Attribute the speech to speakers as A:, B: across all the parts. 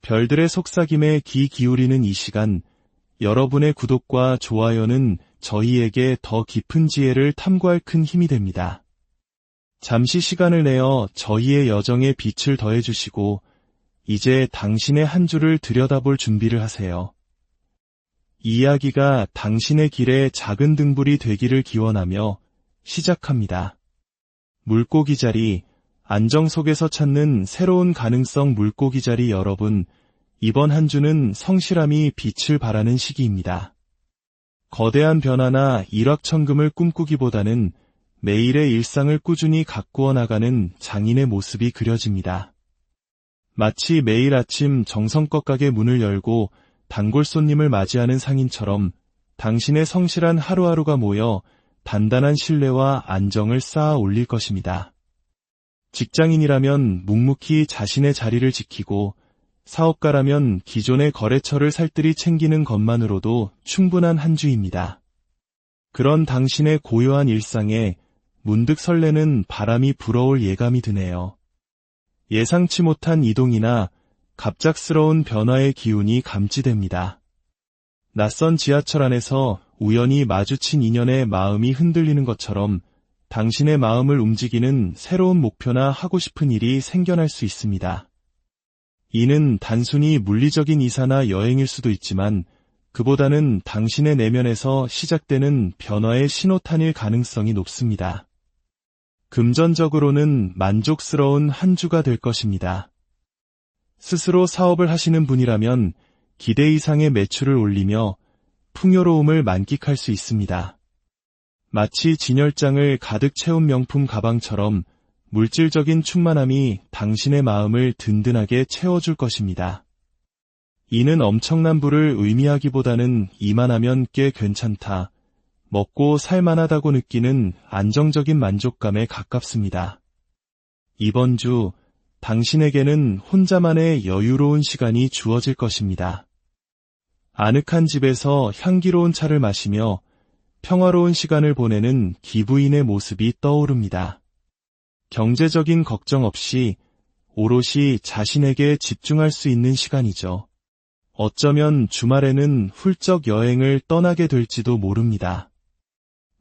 A: 별들의 속삭임에 귀 기울이는 이 시간, 여러분의 구독과 좋아요는 저희에게 더 깊은 지혜를 탐구할 큰 힘이 됩니다. 잠시 시간을 내어 저희의 여정에 빛을 더해주시고 이제 당신의 한 주를 들여다볼 준비를 하세요. 이 이야기가 당신의 길에 작은 등불이 되기를 기원하며 시작합니다. 물고기 자리, 안정 속에서 찾는 새로운 가능성. 물고기 자리 여러분, 이번 한 주는 성실함이 빛을 발하는 시기입니다. 거대한 변화나 일확천금을 꿈꾸기보다는 매일의 일상을 꾸준히 가꾸어 나가는 장인의 모습이 그려집니다. 마치 매일 아침 정성껏 가게 문을 열고 단골 손님을 맞이하는 상인처럼 당신의 성실한 하루하루가 모여 단단한 신뢰와 안정을 쌓아 올릴 것입니다. 직장인이라면 묵묵히 자신의 자리를 지키고 사업가라면 기존의 거래처를 살뜰히 챙기는 것만으로도 충분한 한 주입니다. 그런 당신의 고요한 일상에 문득 설레는 바람이 불어올 예감이 드네요. 예상치 못한 이동이나 갑작스러운 변화의 기운이 감지됩니다. 낯선 지하철 안에서 우연히 마주친 인연의 마음이 흔들리는 것처럼 당신의 마음을 움직이는 새로운 목표나 하고 싶은 일이 생겨날 수 있습니다. 이는 단순히 물리적인 이사나 여행일 수도 있지만 그보다는 당신의 내면에서 시작되는 변화의 신호탄일 가능성이 높습니다. 금전적으로는 만족스러운 한 주가 될 것입니다. 스스로 사업을 하시는 분이라면 기대 이상의 매출을 올리며 풍요로움을 만끽할 수 있습니다. 마치 진열장을 가득 채운 명품 가방처럼 물질적인 충만함이 당신의 마음을 든든하게 채워줄 것입니다. 이는 엄청난 부를 의미하기보다는 이만하면 꽤 괜찮다, 먹고 살만하다고 느끼는 안정적인 만족감에 가깝습니다. 이번 주 당신에게는 혼자만의 여유로운 시간이 주어질 것입니다. 아늑한 집에서 향기로운 차를 마시며 평화로운 시간을 보내는 기부인의 모습이 떠오릅니다. 경제적인 걱정 없이 오롯이 자신에게 집중할 수 있는 시간이죠. 어쩌면 주말에는 훌쩍 여행을 떠나게 될지도 모릅니다.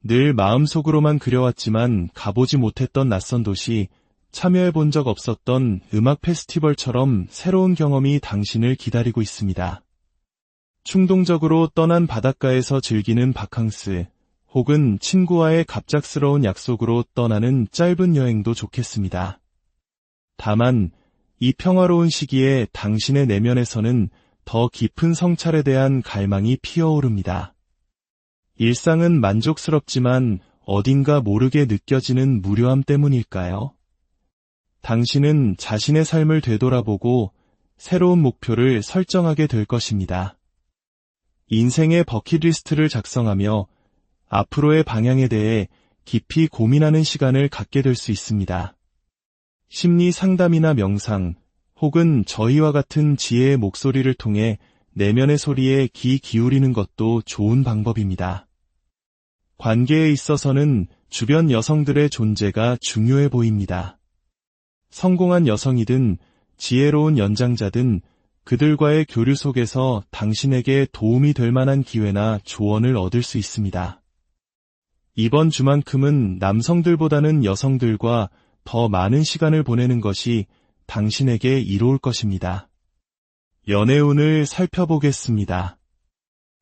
A: 늘 마음속으로만 그려왔지만 가보지 못했던 낯선 도시, 참여해본 적 없었던 음악 페스티벌처럼 새로운 경험이 당신을 기다리고 있습니다. 충동적으로 떠난 바닷가에서 즐기는 바캉스, 혹은 친구와의 갑작스러운 약속으로 떠나는 짧은 여행도 좋겠습니다. 다만 이 평화로운 시기에 당신의 내면에서는 더 깊은 성찰에 대한 갈망이 피어오릅니다. 일상은 만족스럽지만 어딘가 모르게 느껴지는 무료함 때문일까요? 당신은 자신의 삶을 되돌아보고 새로운 목표를 설정하게 될 것입니다. 인생의 버킷리스트를 작성하며 앞으로의 방향에 대해 깊이 고민하는 시간을 갖게 될 수 있습니다. 심리 상담이나 명상, 혹은 저희와 같은 지혜의 목소리를 통해 내면의 소리에 귀 기울이는 것도 좋은 방법입니다. 관계에 있어서는 주변 여성들의 존재가 중요해 보입니다. 성공한 여성이든 지혜로운 연장자든 그들과의 교류 속에서 당신에게 도움이 될 만한 기회나 조언을 얻을 수 있습니다. 이번 주만큼은 남성들보다는 여성들과 더 많은 시간을 보내는 것이 당신에게 이로울 것입니다. 연애운을 살펴보겠습니다.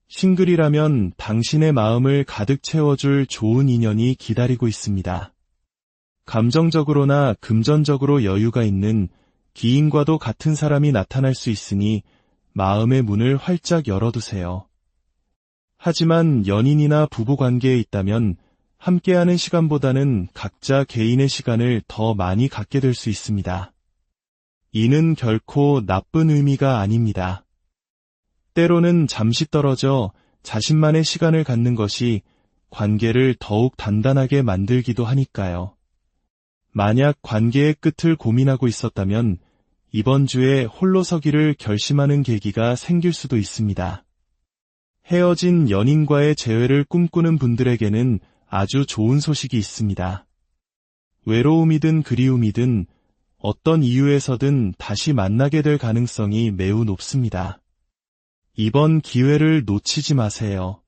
A: 싱글이라면 당신의 마음을 가득 채워줄 좋은 인연이 기다리고 있습니다. 감정적으로나 금전적으로 여유가 있는 기인과도 같은 사람이 나타날 수 있으니 마음의 문을 활짝 열어두세요. 하지만 연인이나 부부관계에 있다면 함께하는 시간보다는 각자 개인의 시간을 더 많이 갖게 될 수 있습니다. 이는 결코 나쁜 의미가 아닙니다. 때로는 잠시 떨어져 자신만의 시간을 갖는 것이 관계를 더욱 단단하게 만들기도 하니까요. 만약 관계의 끝을 고민하고 있었다면 이번 주에 홀로 서기를 결심하는 계기가 생길 수도 있습니다. 헤어진 연인과의 재회를 꿈꾸는 분들에게는 아주 좋은 소식이 있습니다. 외로움이든 그리움이든 어떤 이유에서든 다시 만나게 될 가능성이 매우 높습니다. 이번 기회를 놓치지 마세요.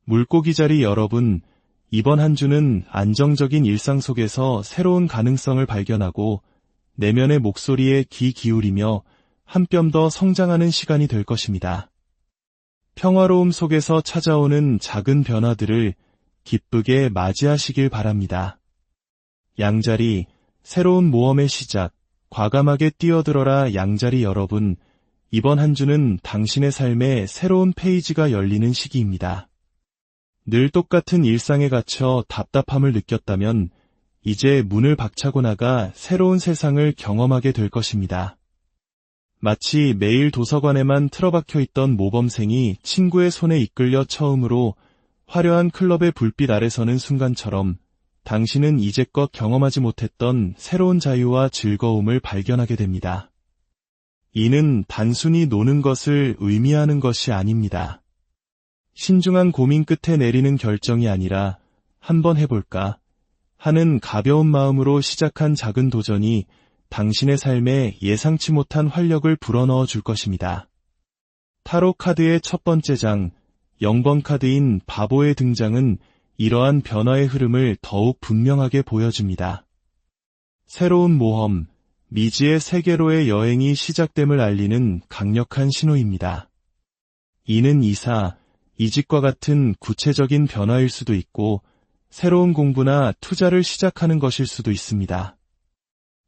A: 물고기자리 여러분, 이번 한 주는 안정적인 일상 속에서 새로운 가능성을 발견하고 내면의 목소리에 귀 기울이며 한 뼘 더 성장하는 시간이 될 것입니다. 평화로움 속에서 찾아오는 작은 변화들을 기쁘게 맞이하시길 바랍니다. 양자리, 새로운 모험의 시작, 과감하게 뛰어들어라 양자리 여러분, 이번 한 주는 당신의 삶에 새로운 페이지가 열리는 시기입니다. 늘 똑같은 일상에 갇혀 답답함을 느꼈다면 이제 문을 박차고 나가 새로운 세상을 경험하게 될 것입니다. 마치 매일 도서관에만 틀어박혀 있던 모범생이 친구의 손에 이끌려 처음으로 화려한 클럽의 불빛 아래 서는 순간처럼 당신은 이제껏 경험하지 못했던 새로운 자유와 즐거움을 발견하게 됩니다. 이는 단순히 노는 것을 의미하는 것이 아닙니다. 신중한 고민 끝에 내리는 결정이 아니라 한번 해볼까 하는 가벼운 마음으로 시작한 작은 도전이 당신의 삶에 예상치 못한 활력을 불어넣어 줄 것입니다. 타로 카드의 첫 번째 장, 0번 카드인 바보의 등장은 이러한 변화의 흐름을 더욱 분명하게 보여줍니다. 새로운 모험, 미지의 세계로의 여행이 시작됨을 알리는 강력한 신호입니다. 이는 이사, 이직과 같은 구체적인 변화일 수도 있고 새로운 공부나 투자를 시작하는 것일 수도 있습니다.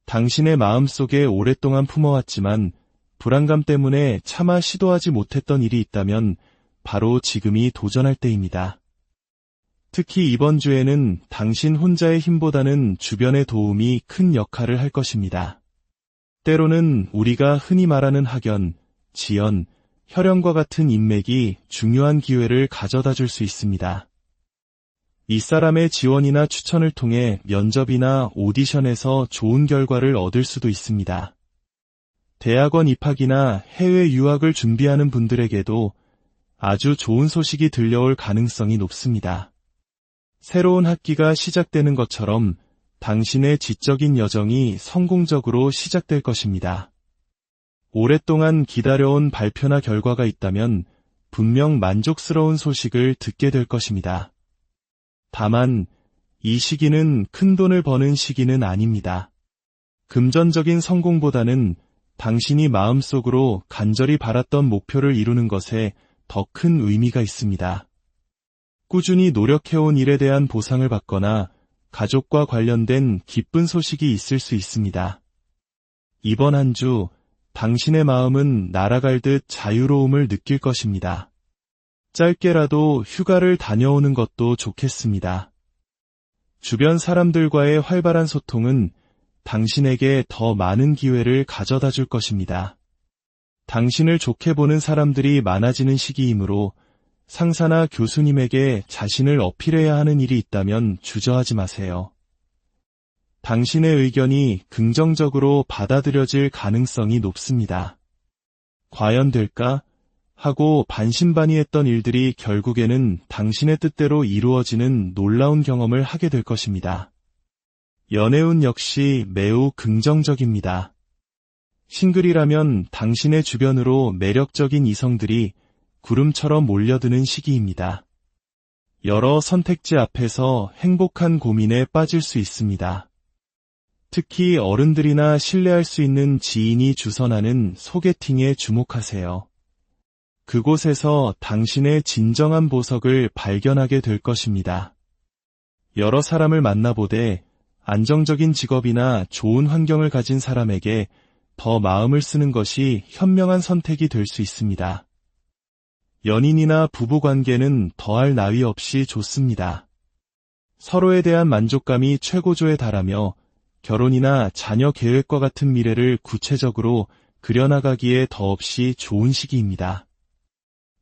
A: 당신의 마음속에 오랫동안 품어왔지만 불안감 때문에 차마 시도하지 못했던 일이 있다면 바로 지금이 도전할 때입니다. 특히 이번 주에는 당신 혼자의 힘보다는 주변의 도움이 큰 역할을 할 것입니다. 때로는 우리가 흔히 말하는 학연, 지연, 혈연과 같은 인맥이 중요한 기회를 가져다 줄 수 있습니다. 이 사람의 지원이나 추천을 통해 면접이나 오디션에서 좋은 결과를 얻을 수도 있습니다. 대학원 입학이나 해외 유학을 준비하는 분들에게도 아주 좋은 소식이 들려올 가능성이 높습니다. 새로운 학기가 시작되는 것처럼 당신의 지적인 여정이 성공적으로 시작될 것입니다. 오랫동안 기다려온 발표나 결과가 있다면 분명 만족스러운 소식을 듣게 될 것입니다. 다만 이 시기는 큰 돈을 버는 시기는 아닙니다. 금전적인 성공보다는 당신이 마음속으로 간절히 바랐던 목표를 이루는 것에 더 큰 의미가 있습니다. 꾸준히 노력해온 일에 대한 보상을 받거나 가족과 관련된 기쁜 소식이 있을 수 있습니다. 이번 한 주 당신의 마음은 날아갈 듯 자유로움을 느낄 것입니다. 짧게라도 휴가를 다녀오는 것도 좋겠습니다. 주변 사람들과의 활발한 소통은 당신에게 더 많은 기회를 가져다 줄 것입니다. 당신을 좋게 보는 사람들이 많아지는 시기이므로 상사나 교수님에게 자신을 어필해야 하는 일이 있다면 주저하지 마세요. 당신의 의견이 긍정적으로 받아들여질 가능성이 높습니다. 과연 될까? 하고 반신반의했던 일들이 결국에는 당신의 뜻대로 이루어지는 놀라운 경험을 하게 될 것입니다. 연애운 역시 매우 긍정적입니다. 싱글이라면 당신의 주변으로 매력적인 이성들이 구름처럼 몰려드는 시기입니다. 여러 선택지 앞에서 행복한 고민에 빠질 수 있습니다. 특히 어른들이나 신뢰할 수 있는 지인이 주선하는 소개팅에 주목하세요. 그곳에서 당신의 진정한 보석을 발견하게 될 것입니다. 여러 사람을 만나보되 안정적인 직업이나 좋은 환경을 가진 사람에게 더 마음을 쓰는 것이 현명한 선택이 될 수 있습니다. 연인이나 부부관계는 더할 나위 없이 좋습니다. 서로에 대한 만족감이 최고조에 달하며 결혼이나 자녀 계획과 같은 미래를 구체적으로 그려나가기에 더없이 좋은 시기입니다.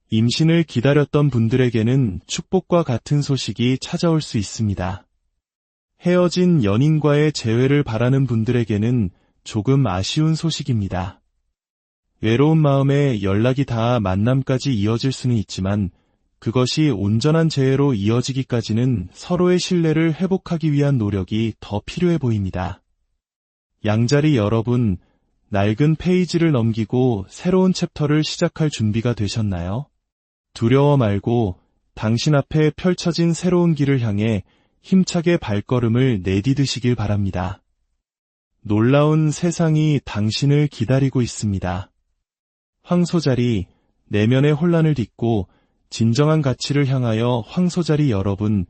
A: 임신을 기다렸던 분들에게는 축복과 같은 소식이 찾아올 수 있습니다. 헤어진 연인과의 재회를 바라는 분들에게는 조금 아쉬운 소식입니다. 외로운 마음에 연락이 닿아 만남까지 이어질 수는 있지만 그것이 온전한 재회로 이어지기까지는 서로의 신뢰를 회복하기 위한 노력이 더 필요해 보입니다. 양자리 여러분, 낡은 페이지를 넘기고 새로운 챕터를 시작할 준비가 되셨나요? 두려워 말고 당신 앞에 펼쳐진 새로운 길을 향해 힘차게 발걸음을 내디디시길 바랍니다. 놀라운 세상이 당신을 기다리고 있습니다. 황소자리, 내면의 혼란을 딛고 진정한 가치를 향하여 황소자리 여러분,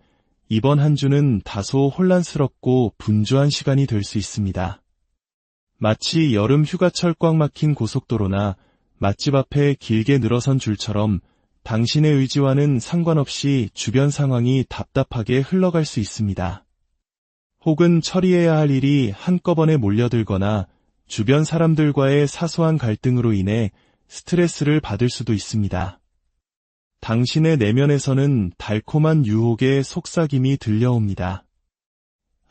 A: 이번 한 주는 다소 혼란스럽고 분주한 시간이 될 수 있습니다. 마치 여름 휴가철 꽉 막힌 고속도로나 맛집 앞에 길게 늘어선 줄처럼 당신의 의지와는 상관없이 주변 상황이 답답하게 흘러갈 수 있습니다. 혹은 처리해야 할 일이 한꺼번에 몰려들거나 주변 사람들과의 사소한 갈등으로 인해 스트레스를 받을 수도 있습니다. 당신의 내면에서는 달콤한 유혹의 속삭임이 들려옵니다.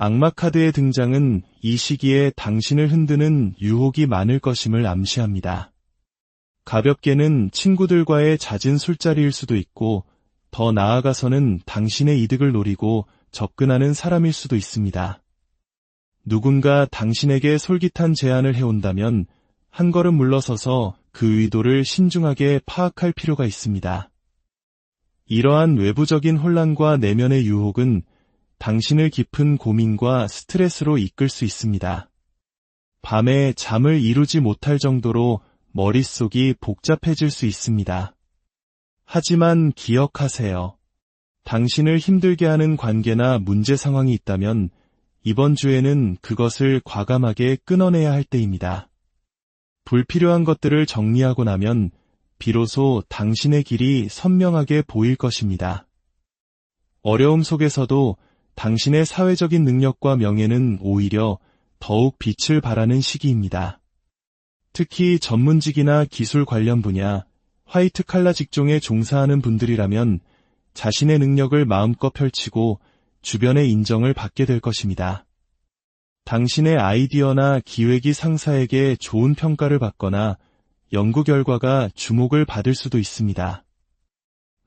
A: 악마 카드의 등장은 이 시기에 당신을 흔드는 유혹이 많을 것임을 암시합니다. 가볍게는 친구들과의 잦은 술자리일 수도 있고, 더 나아가서는 당신의 이득을 노리고 접근하는 사람일 수도 있습니다. 누군가 당신에게 솔깃한 제안을 해온다면 한 걸음 물러서서 그 의도를 신중하게 파악할 필요가 있습니다. 이러한 외부적인 혼란과 내면의 유혹은 당신을 깊은 고민과 스트레스로 이끌 수 있습니다. 밤에 잠을 이루지 못할 정도로 머릿속이 복잡해질 수 있습니다. 하지만 기억하세요. 당신을 힘들게 하는 관계나 문제 상황이 있다면 이번 주에는 그것을 과감하게 끊어내야 할 때입니다. 불필요한 것들을 정리하고 나면 비로소 당신의 길이 선명하게 보일 것입니다. 어려움 속에서도 당신의 사회적인 능력과 명예는 오히려 더욱 빛을 발하는 시기입니다. 특히 전문직이나 기술 관련 분야, 화이트 칼라 직종에 종사하는 분들이라면 자신의 능력을 마음껏 펼치고 주변의 인정을 받게 될 것입니다. 당신의 아이디어나 기획이 상사에게 좋은 평가를 받거나 연구 결과가 주목을 받을 수도 있습니다.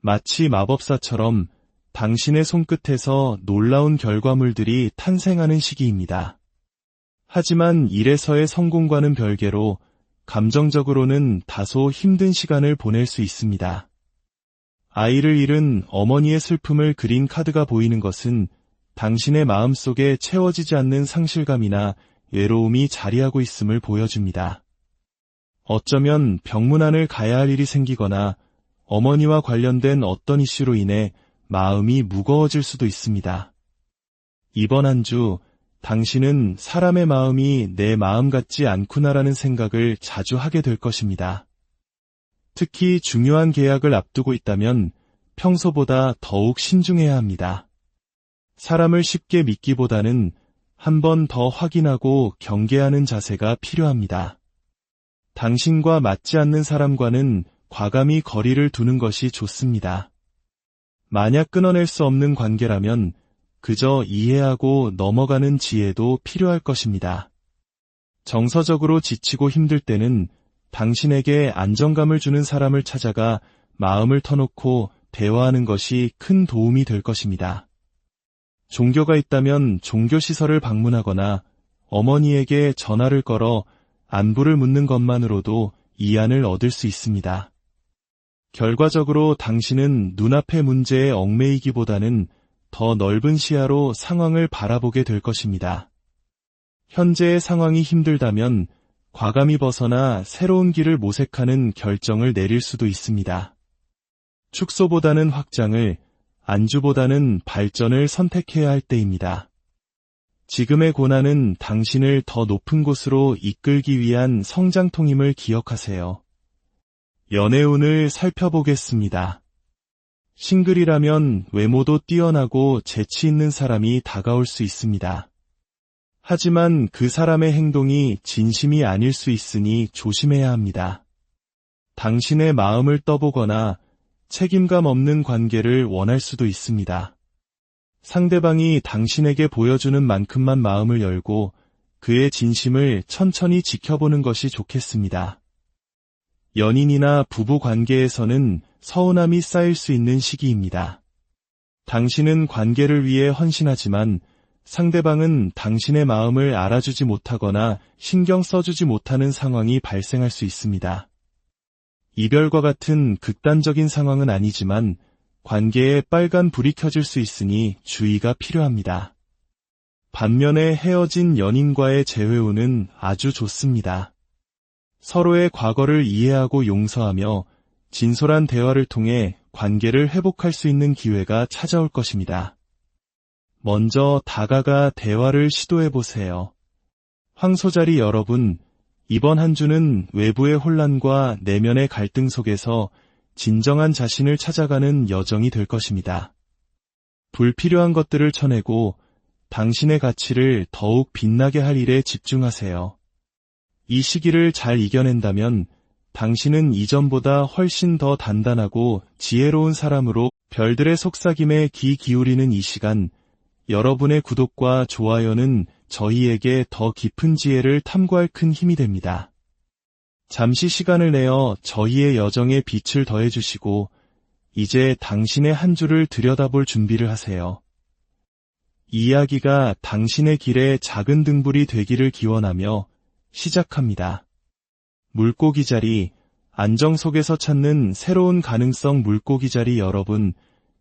A: 마치 마법사처럼 당신의 손끝에서 놀라운 결과물들이 탄생하는 시기입니다. 하지만 일에서의 성공과는 별개로 감정적으로는 다소 힘든 시간을 보낼 수 있습니다. 아이를 잃은 어머니의 슬픔을 그린 카드가 보이는 것은 당신의 마음속에 채워지지 않는 상실감이나 외로움이 자리하고 있음을 보여줍니다. 어쩌면 병문안을 가야 할 일이 생기거나 어머니와 관련된 어떤 이슈로 인해 마음이 무거워질 수도 있습니다. 이번 한 주 당신은 사람의 마음이 내 마음 같지 않구나라는 생각을 자주 하게 될 것입니다. 특히 중요한 계약을 앞두고 있다면 평소보다 더욱 신중해야 합니다. 사람을 쉽게 믿기보다는 한 번 더 확인하고 경계하는 자세가 필요합니다. 당신과 맞지 않는 사람과는 과감히 거리를 두는 것이 좋습니다. 만약 끊어낼 수 없는 관계라면 그저 이해하고 넘어가는 지혜도 필요할 것입니다. 정서적으로 지치고 힘들 때는 당신에게 안정감을 주는 사람을 찾아가 마음을 터놓고 대화하는 것이 큰 도움이 될 것입니다. 종교가 있다면 종교시설을 방문하거나 어머니에게 전화를 걸어 안부를 묻는 것만으로도 이안을 얻을 수 있습니다. 결과적으로 당신은 눈앞의 문제에 얽매이기보다는 더 넓은 시야로 상황을 바라보게 될 것입니다. 현재의 상황이 힘들다면 과감히 벗어나 새로운 길을 모색하는 결정을 내릴 수도 있습니다. 축소보다는 확장을, 안주보다는 발전을 선택해야 할 때입니다. 지금의 고난은 당신을 더 높은 곳으로 이끌기 위한 성장통임을 기억하세요. 연애운을 살펴보겠습니다. 싱글이라면 외모도 뛰어나고 재치 있는 사람이 다가올 수 있습니다. 하지만 그 사람의 행동이 진심이 아닐 수 있으니 조심해야 합니다. 당신의 마음을 떠보거나 책임감 없는 관계를 원할 수도 있습니다. 상대방이 당신에게 보여주는 만큼만 마음을 열고 그의 진심을 천천히 지켜보는 것이 좋겠습니다. 연인이나 부부 관계에서는 서운함이 쌓일 수 있는 시기입니다. 당신은 관계를 위해 헌신하지만 상대방은 당신의 마음을 알아주지 못하거나 신경 써주지 못하는 상황이 발생할 수 있습니다. 이별과 같은 극단적인 상황은 아니지만 관계에 빨간 불이 켜질 수 있으니 주의가 필요합니다. 반면에 헤어진 연인과의 재회우는 아주 좋습니다. 서로의 과거를 이해하고 용서하며 진솔한 대화를 통해 관계를 회복할 수 있는 기회가 찾아올 것입니다. 먼저 다가가 대화를 시도해보세요. 황소자리 여러분, 이번 한 주는 외부의 혼란과 내면의 갈등 속에서 진정한 자신을 찾아가는 여정이 될 것입니다. 불필요한 것들을 쳐내고 당신의 가치를 더욱 빛나게 할 일에 집중하세요. 이 시기를 잘 이겨낸다면 당신은 이전보다 훨씬 더 단단하고 지혜로운 사람으로 별들의 속삭임에 귀 기울이는 이 시간, 여러분의 구독과 좋아요는 저희에게 더 깊은 지혜를 탐구할 큰 힘이 됩니다. 잠시 시간을 내어 저희의 여정에 빛을 더해주시고 이제 당신의 한 주를 들여다볼 준비를 하세요. 이 이야기가 당신의 길에 작은 등불이 되기를 기원하며 시작합니다. 물고기 자리, 안정 속에서 찾는 새로운 가능성. 물고기 자리 여러분,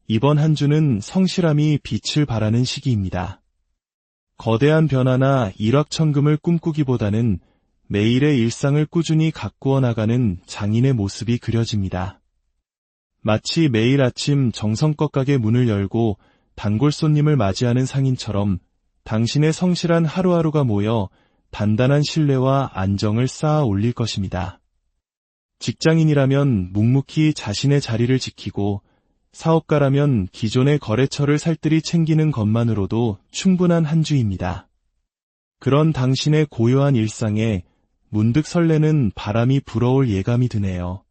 A: 이번 한 주는 성실함이 빛을 발하는 시기입니다. 거대한 변화나 일확천금을 꿈꾸기보다는 매일의 일상을 꾸준히 가꾸어 나가는 장인의 모습이 그려집니다. 마치 매일 아침 정성껏 가게 문을 열고 단골 손님을 맞이하는 상인처럼 당신의 성실한 하루하루가 모여 단단한 신뢰와 안정을 쌓아 올릴 것입니다. 직장인이라면 묵묵히 자신의 자리를 지키고 사업가라면 기존의 거래처를 살뜰히 챙기는 것만으로도 충분한 한 주입니다. 그런 당신의 고요한 일상에 문득 설레는 바람이 불어올 예감이 드네요.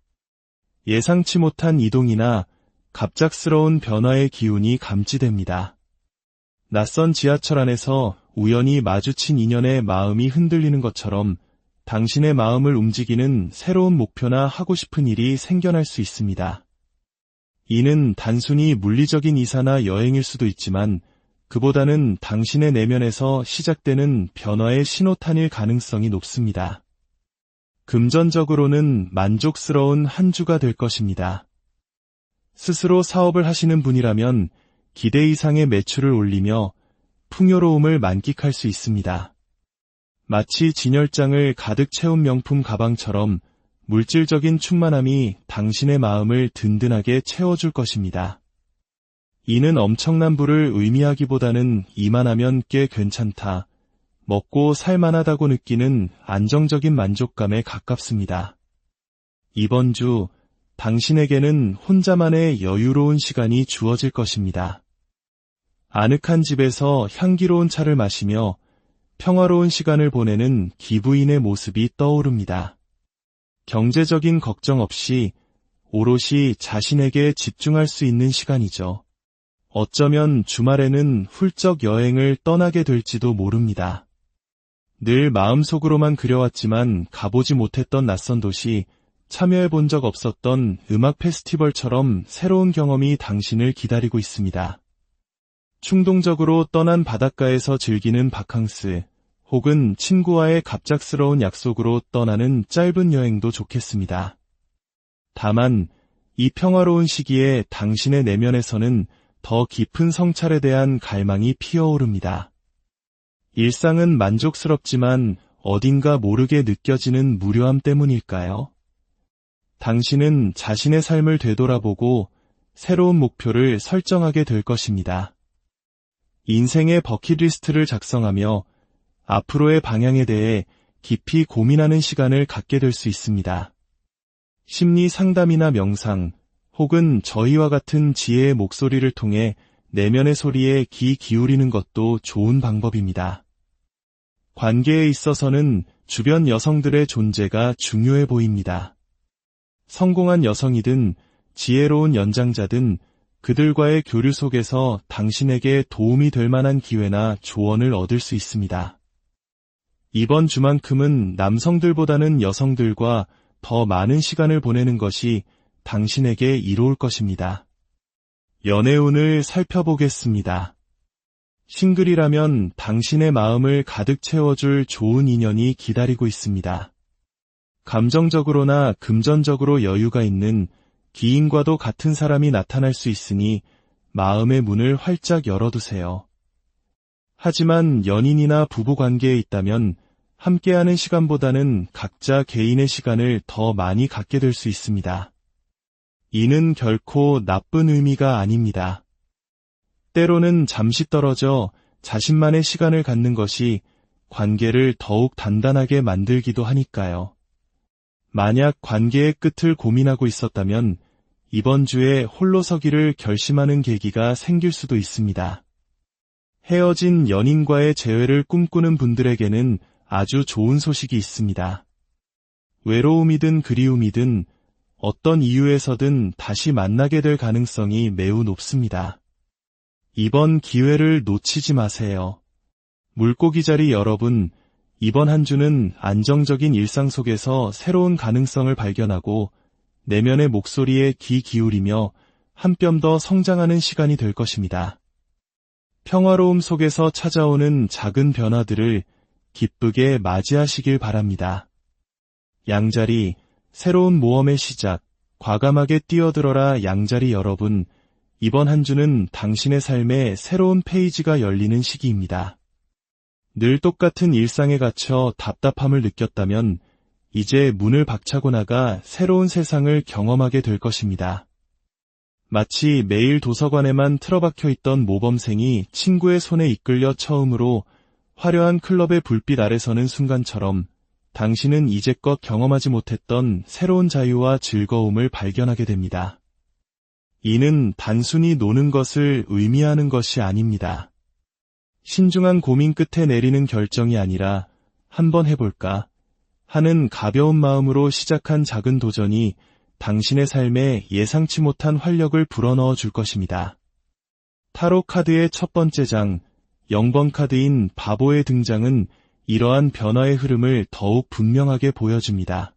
A: 예상치 못한 이동이나 갑작스러운 변화의 기운이 감지됩니다. 낯선 지하철 안에서 우연히 마주친 인연의 마음이 흔들리는 것처럼 당신의 마음을 움직이는 새로운 목표나 하고 싶은 일이 생겨날 수 있습니다. 이는 단순히 물리적인 이사나 여행일 수도 있지만 그보다는 당신의 내면에서 시작되는 변화의 신호탄일 가능성이 높습니다. 금전적으로는 만족스러운 한 주가 될 것입니다. 스스로 사업을 하시는 분이라면 기대 이상의 매출을 올리며 풍요로움을 만끽할 수 있습니다. 마치 진열장을 가득 채운 명품 가방처럼 물질적인 충만함이 당신의 마음을 든든하게 채워줄 것입니다. 이는 엄청난 부를 의미하기보다는 이만하면 꽤 괜찮다, 먹고 살만하다고 느끼는 안정적인 만족감에 가깝습니다. 이번 주 당신에게는 혼자만의 여유로운 시간이 주어질 것입니다. 아늑한 집에서 향기로운 차를 마시며 평화로운 시간을 보내는 기부인의 모습이 떠오릅니다. 경제적인 걱정 없이 오롯이 자신에게 집중할 수 있는 시간이죠. 어쩌면 주말에는 훌쩍 여행을 떠나게 될지도 모릅니다. 늘 마음속으로만 그려왔지만 가보지 못했던 낯선 도시, 참여해본 적 없었던 음악 페스티벌처럼 새로운 경험이 당신을 기다리고 있습니다. 충동적으로 떠난 바닷가에서 즐기는 바캉스, 혹은 친구와의 갑작스러운 약속으로 떠나는 짧은 여행도 좋겠습니다. 다만 이 평화로운 시기에 당신의 내면에서는 더 깊은 성찰에 대한 갈망이 피어오릅니다. 일상은 만족스럽지만 어딘가 모르게 느껴지는 무료함 때문일까요? 당신은 자신의 삶을 되돌아보고 새로운 목표를 설정하게 될 것입니다. 인생의 버킷리스트를 작성하며 앞으로의 방향에 대해 깊이 고민하는 시간을 갖게 될 수 있습니다. 심리 상담이나 명상, 혹은 저희와 같은 지혜의 목소리를 통해 내면의 소리에 귀 기울이는 것도 좋은 방법입니다. 관계에 있어서는 주변 여성들의 존재가 중요해 보입니다. 성공한 여성이든 지혜로운 연장자든 그들과의 교류 속에서 당신에게 도움이 될 만한 기회나 조언을 얻을 수 있습니다. 이번 주만큼은 남성들보다는 여성들과 더 많은 시간을 보내는 것이 당신에게 이로울 것입니다. 연애운을 살펴보겠습니다. 싱글이라면 당신의 마음을 가득 채워줄 좋은 인연이 기다리고 있습니다. 감정적으로나 금전적으로 여유가 있는 기인과도 같은 사람이 나타날 수 있으니 마음의 문을 활짝 열어두세요. 하지만 연인이나 부부관계에 있다면 함께하는 시간보다는 각자 개인의 시간을 더 많이 갖게 될 수 있습니다. 이는 결코 나쁜 의미가 아닙니다. 때로는 잠시 떨어져 자신만의 시간을 갖는 것이 관계를 더욱 단단하게 만들기도 하니까요. 만약 관계의 끝을 고민하고 있었다면 이번 주에 홀로 서기를 결심하는 계기가 생길 수도 있습니다. 헤어진 연인과의 재회를 꿈꾸는 분들에게는 아주 좋은 소식이 있습니다. 외로움이든 그리움이든 어떤 이유에서든 다시 만나게 될 가능성이 매우 높습니다. 이번 기회를 놓치지 마세요. 물고기자리 여러분, 이번 한 주는 안정적인 일상 속에서 새로운 가능성을 발견하고 내면의 목소리에 귀 기울이며 한 뼘 더 성장하는 시간이 될 것입니다. 평화로움 속에서 찾아오는 작은 변화들을 기쁘게 맞이하시길 바랍니다. 양자리, 새로운 모험의 시작, 과감하게 뛰어들어라 양자리 여러분, 이번 한 주는 당신의 삶에 새로운 페이지가 열리는 시기입니다. 늘 똑같은 일상에 갇혀 답답함을 느꼈다면 이제 문을 박차고 나가 새로운 세상을 경험하게 될 것입니다. 마치 매일 도서관에만 틀어박혀 있던 모범생이 친구의 손에 이끌려 처음으로 화려한 클럽의 불빛 아래 서는 순간처럼 당신은 이제껏 경험하지 못했던 새로운 자유와 즐거움을 발견하게 됩니다. 이는 단순히 노는 것을 의미하는 것이 아닙니다. 신중한 고민 끝에 내리는 결정이 아니라 한번 해볼까 하는 가벼운 마음으로 시작한 작은 도전이 당신의 삶에 예상치 못한 활력을 불어넣어 줄 것입니다. 타로 카드의 첫 번째 장, 0번 카드인 바보의 등장은 이러한 변화의 흐름을 더욱 분명하게 보여줍니다.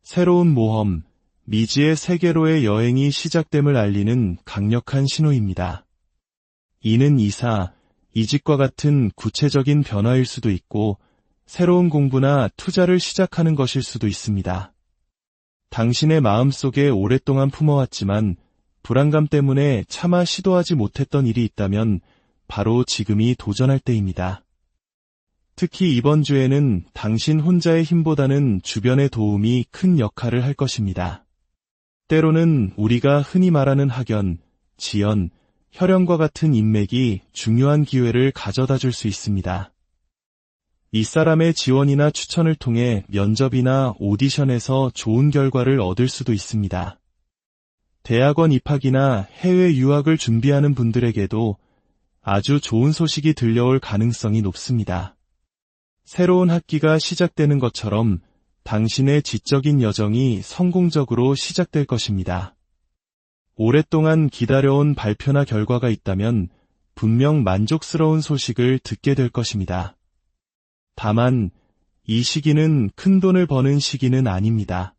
A: 새로운 모험, 미지의 세계로의 여행이 시작됨을 알리는 강력한 신호입니다. 이는 이사, 이직과 같은 구체적인 변화일 수도 있고 새로운 공부나 투자를 시작하는 것일 수도 있습니다. 당신의 마음속에 오랫동안 품어왔지만 불안감 때문에 차마 시도하지 못했던 일이 있다면 바로 지금이 도전할 때입니다. 특히 이번 주에는 당신 혼자의 힘보다는 주변의 도움이 큰 역할을 할 것입니다. 때로는 우리가 흔히 말하는 학연, 지연, 혈연과 같은 인맥이 중요한 기회를 가져다 줄 수 있습니다. 이 사람의 지원이나 추천을 통해 면접이나 오디션에서 좋은 결과를 얻을 수도 있습니다. 대학원 입학이나 해외 유학을 준비하는 분들에게도 아주 좋은 소식이 들려올 가능성이 높습니다. 새로운 학기가 시작되는 것처럼 당신의 지적인 여정이 성공적으로 시작될 것입니다. 오랫동안 기다려온 발표나 결과가 있다면 분명 만족스러운 소식을 듣게 될 것입니다. 다만 이 시기는 큰 돈을 버는 시기는 아닙니다.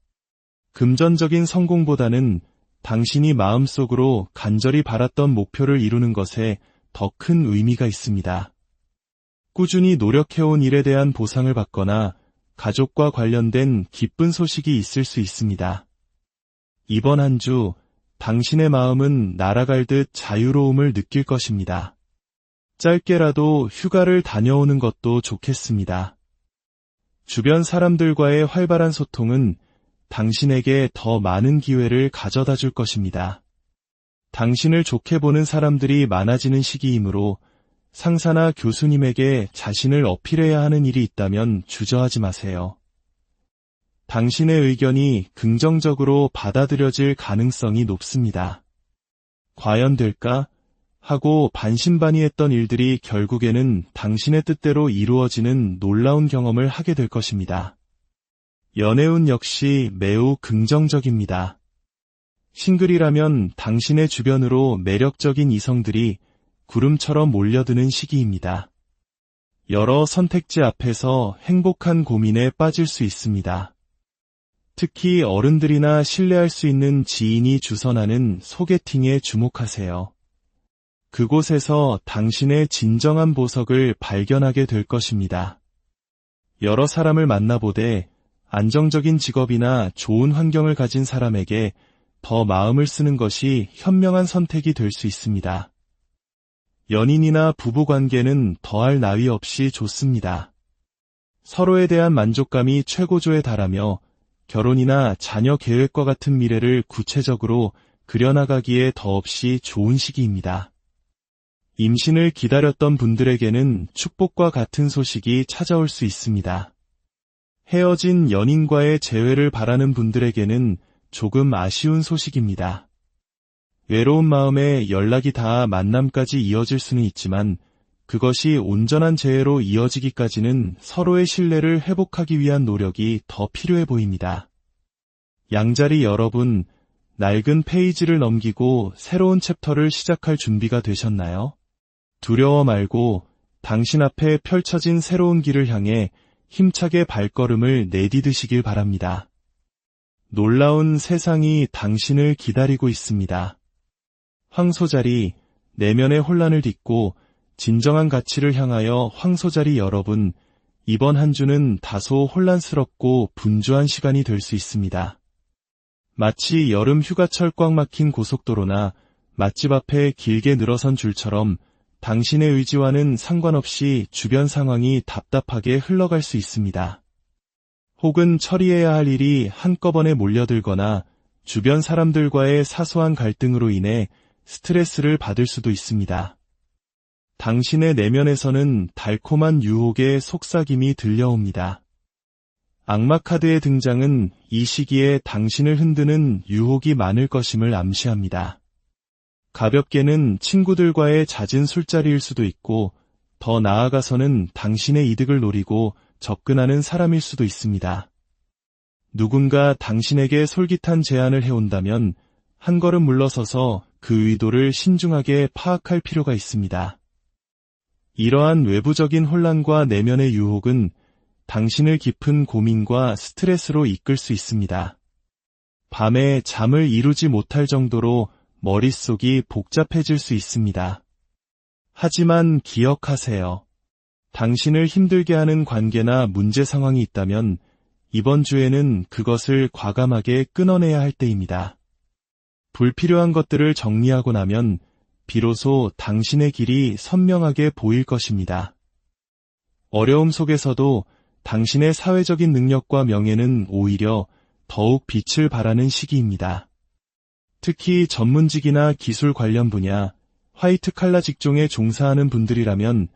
A: 금전적인 성공보다는 당신이 마음속으로 간절히 바랐던 목표를 이루는 것에 더 큰 의미가 있습니다. 꾸준히 노력해온 일에 대한 보상을 받거나 가족과 관련된 기쁜 소식이 있을 수 있습니다. 이번 한 주 당신의 마음은 날아갈 듯 자유로움을 느낄 것입니다. 짧게라도 휴가를 다녀오는 것도 좋겠습니다. 주변 사람들과의 활발한 소통은 당신에게 더 많은 기회를 가져다 줄 것입니다. 당신을 좋게 보는 사람들이 많아지는 시기이므로 상사나 교수님에게 자신을 어필해야 하는 일이 있다면 주저하지 마세요. 당신의 의견이 긍정적으로 받아들여질 가능성이 높습니다. 과연 될까? 하고 반신반의했던 일들이 결국에는 당신의 뜻대로 이루어지는 놀라운 경험을 하게 될 것입니다. 연애운 역시 매우 긍정적입니다. 싱글이라면 당신의 주변으로 매력적인 이성들이 구름처럼 몰려드는 시기입니다. 여러 선택지 앞에서 행복한 고민에 빠질 수 있습니다. 특히 어른들이나 신뢰할 수 있는 지인이 주선하는 소개팅에 주목하세요. 그곳에서 당신의 진정한 보석을 발견하게 될 것입니다. 여러 사람을 만나보되 안정적인 직업이나 좋은 환경을 가진 사람에게 더 마음을 쓰는 것이 현명한 선택이 될 수 있습니다. 연인이나 부부관계는 더할 나위 없이 좋습니다. 서로에 대한 만족감이 최고조에 달하며 결혼이나 자녀 계획과 같은 미래를 구체적으로 그려나가기에 더없이 좋은 시기입니다. 임신을 기다렸던 분들에게는 축복과 같은 소식이 찾아올 수 있습니다. 헤어진 연인과의 재회를 바라는 분들에게는 조금 아쉬운 소식입니다. 외로운 마음에 연락이 닿아 만남까지 이어질 수는 있지만 그것이 온전한 재회로 이어지기까지는 서로의 신뢰를 회복하기 위한 노력이 더 필요해 보입니다. 양자리 여러분, 낡은 페이지를 넘기고 새로운 챕터를 시작할 준비가 되셨나요? 두려워 말고 당신 앞에 펼쳐진 새로운 길을 향해 힘차게 발걸음을 내디드시길 바랍니다. 놀라운 세상이 당신을 기다리고 있습니다. 황소자리, 내면의 혼란을 딛고 진정한 가치를 향하여 황소자리 여러분, 이번 한 주는 다소 혼란스럽고 분주한 시간이 될 수 있습니다. 마치 여름 휴가철 꽉 막힌 고속도로나 맛집 앞에 길게 늘어선 줄처럼 당신의 의지와는 상관없이 주변 상황이 답답하게 흘러갈 수 있습니다. 혹은 처리해야 할 일이 한꺼번에 몰려들거나 주변 사람들과의 사소한 갈등으로 인해 스트레스를 받을 수도 있습니다. 당신의 내면에서는 달콤한 유혹의 속삭임이 들려옵니다. 악마 카드의 등장은 이 시기에 당신을 흔드는 유혹이 많을 것임을 암시합니다. 가볍게는 친구들과의 잦은 술자리일 수도 있고 더 나아가서는 당신의 이득을 노리고 접근하는 사람일 수도 있습니다. 누군가 당신에게 솔깃한 제안을 해온다면 한 걸음 물러서서 그 의도를 신중하게 파악할 필요가 있습니다. 이러한 외부적인 혼란과 내면의 유혹은 당신을 깊은 고민과 스트레스로 이끌 수 있습니다. 밤에 잠을 이루지 못할 정도로 머릿속이 복잡해질 수 있습니다. 하지만 기억하세요. 당신을 힘들게 하는 관계나 문제 상황이 있다면 이번 주에는 그것을 과감하게 끊어내야 할 때입니다. 불필요한 것들을 정리하고 나면 비로소 당신의 길이 선명하게 보일 것입니다. 어려움 속에서도 당신의 사회적인 능력과 명예는 오히려 더욱 빛을 발하는 시기입니다. 특히 전문직이나 기술 관련 분야, 화이트 칼라 직종에 종사하는 분들이라면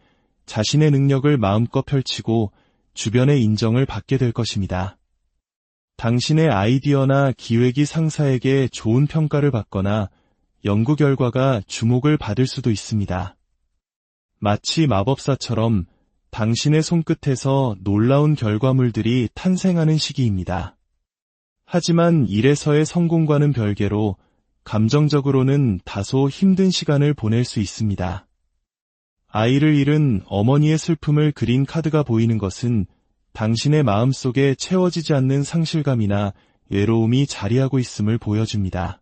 A: 자신의 능력을 마음껏 펼치고 주변의 인정을 받게 될 것입니다. 당신의 아이디어나 기획이 상사에게 좋은 평가를 받거나 연구 결과가 주목을 받을 수도 있습니다. 마치 마법사처럼 당신의 손끝에서 놀라운 결과물들이 탄생하는 시기입니다. 하지만 일에서의 성공과는 별개로 감정적으로는 다소 힘든 시간을 보낼 수 있습니다. 아이를 잃은 어머니의 슬픔을 그린 카드가 보이는 것은 당신의 마음속에 채워지지 않는 상실감이나 외로움이 자리하고 있음을 보여줍니다.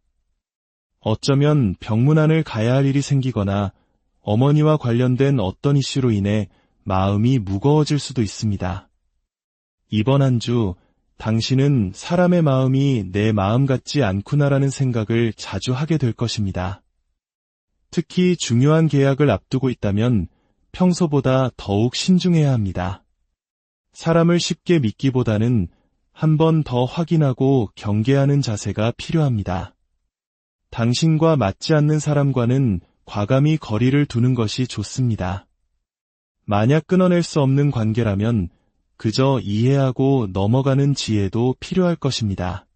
A: 어쩌면 병문안을 가야 할 일이 생기거나 어머니와 관련된 어떤 이슈로 인해 마음이 무거워질 수도 있습니다. 이번 한 주 당신은 사람의 마음이 내 마음 같지 않구나라는 생각을 자주 하게 될 것입니다. 특히 중요한 계약을 앞두고 있다면 평소보다 더욱 신중해야 합니다. 사람을 쉽게 믿기보다는 한 번 더 확인하고 경계하는 자세가 필요합니다. 당신과 맞지 않는 사람과는 과감히 거리를 두는 것이 좋습니다. 만약 끊어낼 수 없는 관계라면 그저 이해하고 넘어가는 지혜도 필요할 것입니다.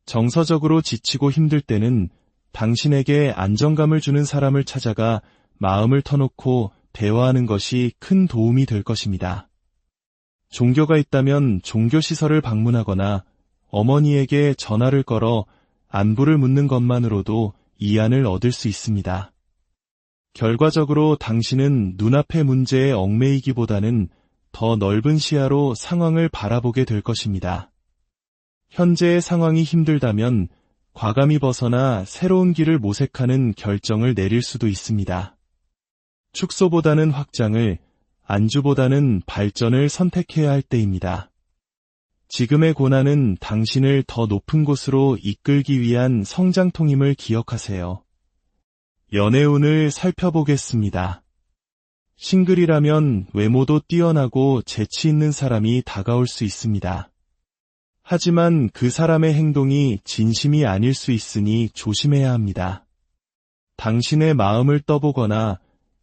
A: 정서적으로 지치고 힘들 때는 당신에게 안정감을 주는 사람을 찾아가 마음을 터놓고 대화하는 것이 큰 도움이 될 것입니다. 종교가 있다면 종교시설을 방문하거나 어머니에게 전화를 걸어 안부를 묻는 것만으로도 이안을 얻을 수 있습니다. 결과적으로 당신은 눈앞의 문제에 얽매이기보다는 더 넓은 시야로 상황을 바라보게 될 것입니다. 현재의 상황이 힘들다면 과감히 벗어나 새로운 길을 모색하는 결정을 내릴 수도 있습니다. 축소보다는 확장을, 안주보다는 발전을 선택해야 할 때입니다. 지금의 고난은 당신을 더 높은 곳으로 이끌기 위한 성장통임을 기억하세요. 연애운을 살펴보겠습니다. 싱글이라면 외모도 뛰어나고 재치 있는 사람이 다가올 수 있습니다. 하지만 그 사람의 행동이 진심이 아닐 수 있으니 조심해야 합니다. 당신의 마음을 떠보거나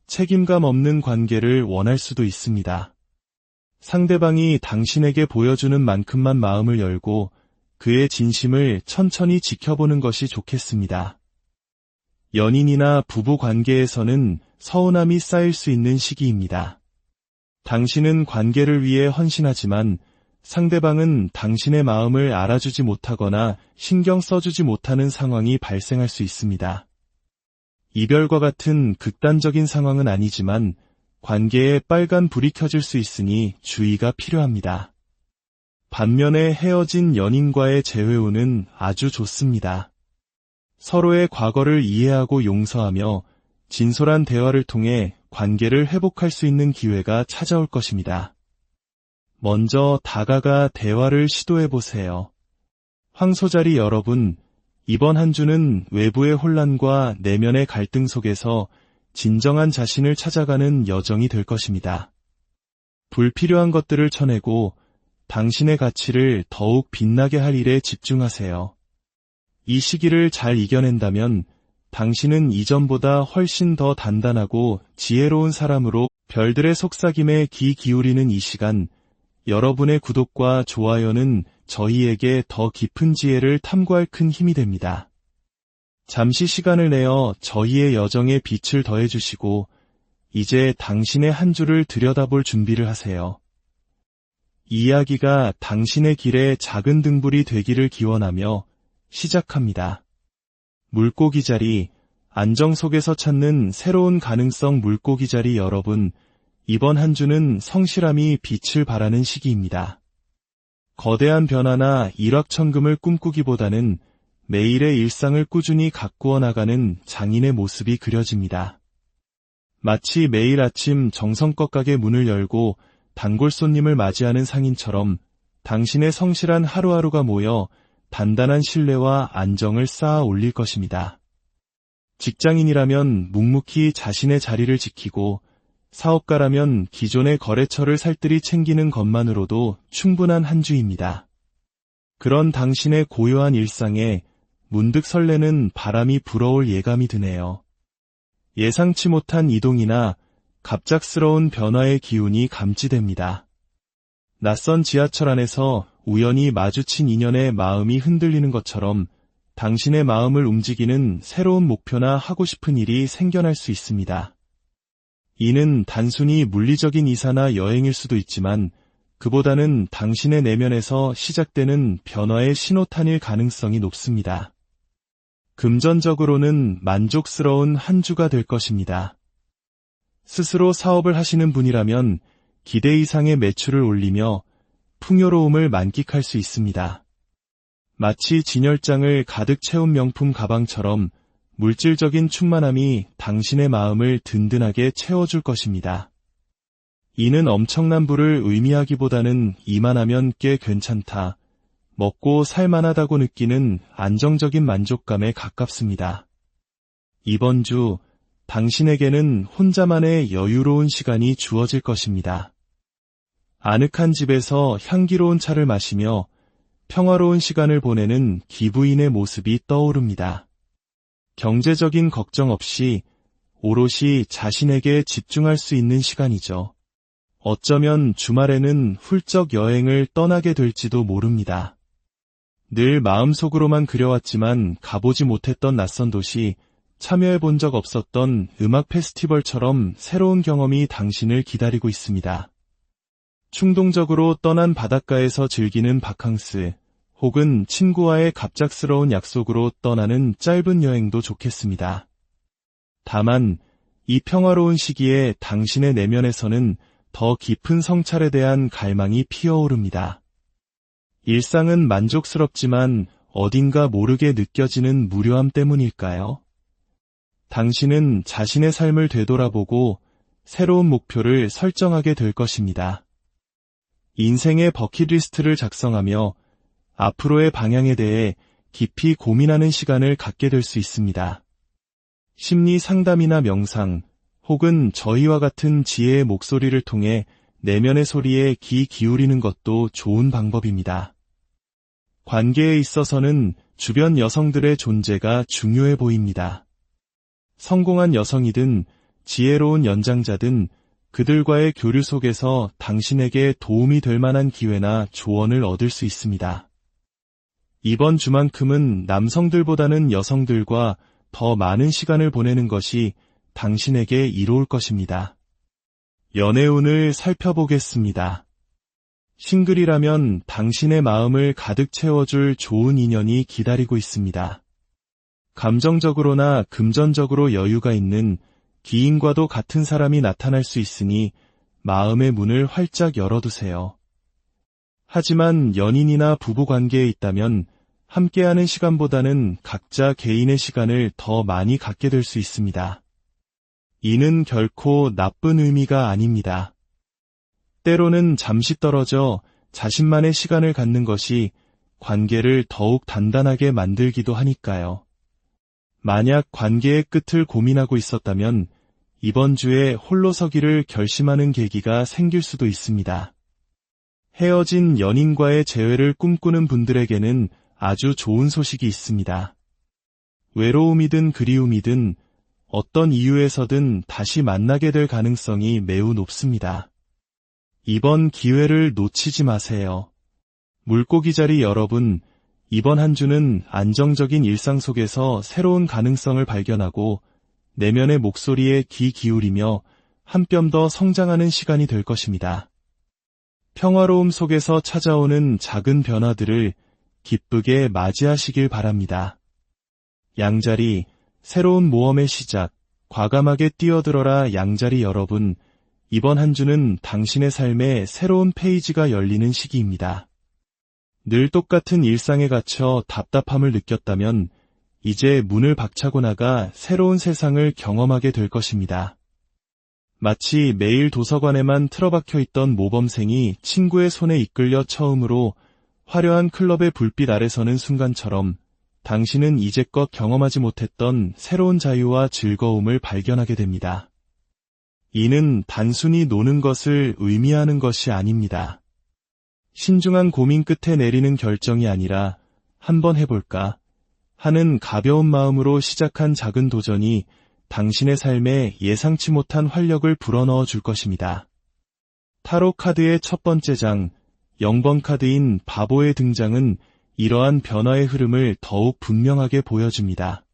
A: 책임감 없는 관계를 원할 수도 있습니다. 상대방이 당신에게 보여주는 만큼만 마음을 열고 그의 진심을 천천히 지켜보는 것이 좋겠습니다. 연인이나 부부 관계에서는 서운함이 쌓일 수 있는 시기입니다. 당신은 관계를 위해 헌신하지만 상대방은 당신의 마음을 알아주지 못하거나 신경 써주지 못하는 상황이 발생할 수 있습니다. 이별과 같은 극단적인 상황은 아니지만 관계에 빨간 불이 켜질 수 있으니 주의가 필요합니다. 반면에 헤어진 연인과의 재회운은 아주 좋습니다. 서로의 과거를 이해하고 용서하며 진솔한 대화를 통해 관계를 회복할 수 있는 기회가 찾아올 것입니다. 먼저 다가가 대화를 시도해보세요. 황소자리 여러분, 이번 한 주는 외부의 혼란과 내면의 갈등 속에서 진정한 자신을 찾아가는 여정이 될 것입니다. 불필요한 것들을 쳐내고 당신의 가치를 더욱 빛나게 할 일에 집중하세요. 이 시기를 잘 이겨낸다면 당신은 이전보다 훨씬 더 단단하고 지혜로운 사람으로 별들의 속삭임에 귀 기울이는 이 시간, 여러분의 구독과 좋아요는 저희에게 더 깊은 지혜를 탐구할 큰 힘이 됩니다. 잠시 시간을 내어 저희의 여정에 빛을 더해주시고 이제 당신의 한 주를 들여다볼 준비를 하세요. 이 이야기가 당신의 길에 작은 등불이 되기를 기원하며 시작합니다. 물고기 자리, 안정 속에서 찾는 새로운 가능성. 물고기 자리 여러분, 이번 한 주는 성실함이 빛을 발하는 시기입니다. 거대한 변화나 일확천금을 꿈꾸기보다는 매일의 일상을 꾸준히 가꾸어 나가는 장인의 모습이 그려집니다. 마치 매일 아침 정성껏 가게 문을 열고 단골 손님을 맞이하는 상인처럼 당신의 성실한 하루하루가 모여 단단한 신뢰와 안정을 쌓아 올릴 것입니다. 직장인이라면 묵묵히 자신의 자리를 지키고 사업가라면 기존의 거래처를 살뜰히 챙기는 것만으로도 충분한 한 주입니다. 그런 당신의 고요한 일상에 문득 설레는 바람이 불어올 예감이 드네요. 예상치 못한 이동이나 갑작스러운 변화의 기운이 감지됩니다. 낯선 지하철 안에서 우연히 마주친 인연의 마음이 흔들리는 것처럼 당신의 마음을 움직이는 새로운 목표나 하고 싶은 일이 생겨날 수 있습니다. 이는 단순히 물리적인 이사나 여행일 수도 있지만 그보다는 당신의 내면에서 시작되는 변화의 신호탄일 가능성이 높습니다. 금전적으로는 만족스러운 한 주가 될 것입니다. 스스로 사업을 하시는 분이라면 기대 이상의 매출을 올리며 풍요로움을 만끽할 수 있습니다. 마치 진열장을 가득 채운 명품 가방처럼 물질적인 충만함이 당신의 마음을 든든하게 채워줄 것입니다. 이는 엄청난 부를 의미하기보다는 이만하면 꽤 괜찮다, 먹고 살만하다고 느끼는 안정적인 만족감에 가깝습니다. 이번 주 당신에게는 혼자만의 여유로운 시간이 주어질 것입니다. 아늑한 집에서 향기로운 차를 마시며 평화로운 시간을 보내는 기부인의 모습이 떠오릅니다. 경제적인 걱정 없이 오롯이 자신에게 집중할 수 있는 시간이죠. 어쩌면 주말에는 훌쩍 여행을 떠나게 될지도 모릅니다. 늘 마음속으로만 그려왔지만 가보지 못했던 낯선 도시, 참여해본 적 없었던 음악 페스티벌처럼 새로운 경험이 당신을 기다리고 있습니다. 충동적으로 떠난 바닷가에서 즐기는 바캉스, 혹은 친구와의 갑작스러운 약속으로 떠나는 짧은 여행도 좋겠습니다. 다만 이 평화로운 시기에 당신의 내면에서는 더 깊은 성찰에 대한 갈망이 피어오릅니다. 일상은 만족스럽지만 어딘가 모르게 느껴지는 무료함 때문일까요? 당신은 자신의 삶을 되돌아보고 새로운 목표를 설정하게 될 것입니다. 인생의 버킷리스트를 작성하며 앞으로의 방향에 대해 깊이 고민하는 시간을 갖게 될 수 있습니다. 심리 상담이나 명상, 혹은 저희와 같은 지혜의 목소리를 통해 내면의 소리에 귀 기울이는 것도 좋은 방법입니다. 관계에 있어서는 주변 여성들의 존재가 중요해 보입니다. 성공한 여성이든 지혜로운 연장자든 그들과의 교류 속에서 당신에게 도움이 될 만한 기회나 조언을 얻을 수 있습니다. 이번 주만큼은 남성들보다는 여성들과 더 많은 시간을 보내는 것이 당신에게 이로울 것입니다. 연애운을 살펴보겠습니다. 싱글이라면 당신의 마음을 가득 채워줄 좋은 인연이 기다리고 있습니다. 감정적으로나 금전적으로 여유가 있는 기인과도 같은 사람이 나타날 수 있으니 마음의 문을 활짝 열어두세요. 하지만 연인이나 부부관계에 있다면 함께하는 시간보다는 각자 개인의 시간을 더 많이 갖게 될 수 있습니다. 이는 결코 나쁜 의미가 아닙니다. 때로는 잠시 떨어져 자신만의 시간을 갖는 것이 관계를 더욱 단단하게 만들기도 하니까요. 만약 관계의 끝을 고민하고 있었다면 이번 주에 홀로 서기를 결심하는 계기가 생길 수도 있습니다. 헤어진 연인과의 재회를 꿈꾸는 분들에게는 아주 좋은 소식이 있습니다. 외로움이든 그리움이든 어떤 이유에서든 다시 만나게 될 가능성이 매우 높습니다. 이번 기회를 놓치지 마세요. 물고기자리 여러분, 이번 한 주는 안정적인 일상 속에서 새로운 가능성을 발견하고 내면의 목소리에 귀 기울이며 한 뼘 더 성장하는 시간이 될 것입니다. 평화로움 속에서 찾아오는 작은 변화들을 기쁘게 맞이하시길 바랍니다. 양자리, 새로운 모험의 시작, 과감하게 뛰어들어라 양자리 여러분, 이번 한 주는 당신의 삶에 새로운 페이지가 열리는 시기입니다. 늘 똑같은 일상에 갇혀 답답함을 느꼈다면 이제 문을 박차고 나가 새로운 세상을 경험하게 될 것입니다. 마치 매일 도서관에만 틀어박혀 있던 모범생이 친구의 손에 이끌려 처음으로 화려한 클럽의 불빛 아래 서는 순간처럼 당신은 이제껏 경험하지 못했던 새로운 자유와 즐거움을 발견하게 됩니다. 이는 단순히 노는 것을 의미하는 것이 아닙니다. 신중한 고민 끝에 내리는 결정이 아니라 한번 해볼까 하는 가벼운 마음으로 시작한 작은 도전이 당신의 삶에 예상치 못한 활력을 불어넣어 줄 것입니다. 타로 카드의 첫 번째 장, 0번 카드인 바보의 등장은 이러한 변화의 흐름을 더욱 분명하게 보여줍니다.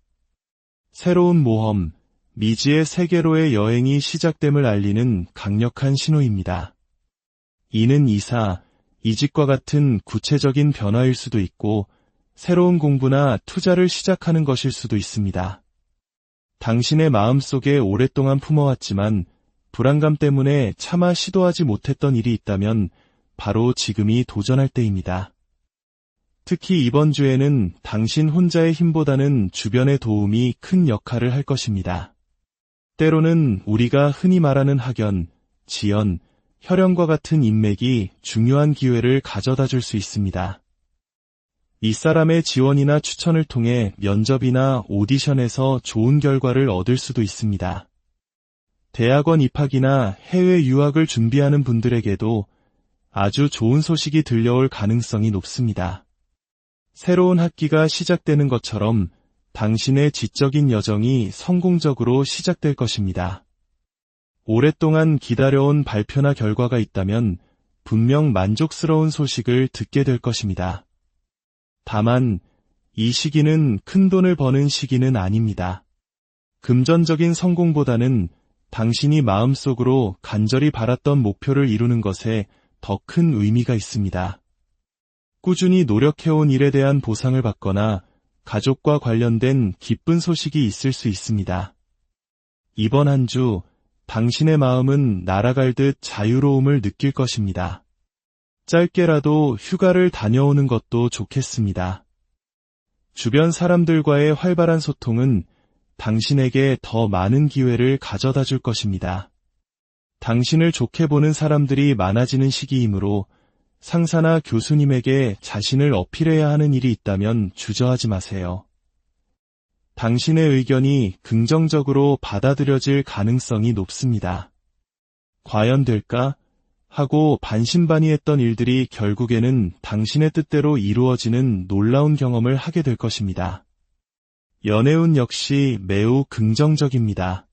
A: 새로운 모험, 미지의 세계로의 여행이 시작됨을 알리는 강력한 신호입니다. 이는 이사, 이직과 같은 구체적인 변화일 수도 있고 새로운 공부나 투자를 시작하는 것일 수도 있습니다. 당신의 마음속에 오랫동안 품어왔지만 불안감 때문에 차마 시도하지 못했던 일이 있다면 바로 지금이 도전할 때입니다. 특히 이번 주에는 당신 혼자의 힘보다는 주변의 도움이 큰 역할을 할 것입니다. 때로는 우리가 흔히 말하는 학연, 지연, 혈연과 같은 인맥이 중요한 기회를 가져다 줄 수 있습니다. 이 사람의 지원이나 추천을 통해 면접이나 오디션에서 좋은 결과를 얻을 수도 있습니다. 대학원 입학이나 해외 유학을 준비하는 분들에게도 아주 좋은 소식이 들려올 가능성이 높습니다. 새로운 학기가 시작되는 것처럼 당신의 지적인 여정이 성공적으로 시작될 것입니다. 오랫동안 기다려온 발표나 결과가 있다면 분명 만족스러운 소식을 듣게 될 것입니다. 다만 이 시기는 큰 돈을 버는 시기는 아닙니다. 금전적인 성공보다는 당신이 마음속으로 간절히 바랐던 목표를 이루는 것에 더 큰 의미가 있습니다. 꾸준히 노력해온 일에 대한 보상을 받거나 가족과 관련된 기쁜 소식이 있을 수 있습니다. 이번 한 주 당신의 마음은 날아갈 듯 자유로움을 느낄 것입니다. 짧게라도 휴가를 다녀오는 것도 좋겠습니다. 주변 사람들과의 활발한 소통은 당신에게 더 많은 기회를 가져다 줄 것입니다. 당신을 좋게 보는 사람들이 많아지는 시기이므로 상사나 교수님에게 자신을 어필해야 하는 일이 있다면 주저하지 마세요. 당신의 의견이 긍정적으로 받아들여질 가능성이 높습니다. 과연 될까? 하고 반신반의했던 일들이 결국에는 당신의 뜻대로 이루어지는 놀라운 경험을 하게 될 것입니다. 연애운 역시 매우 긍정적입니다.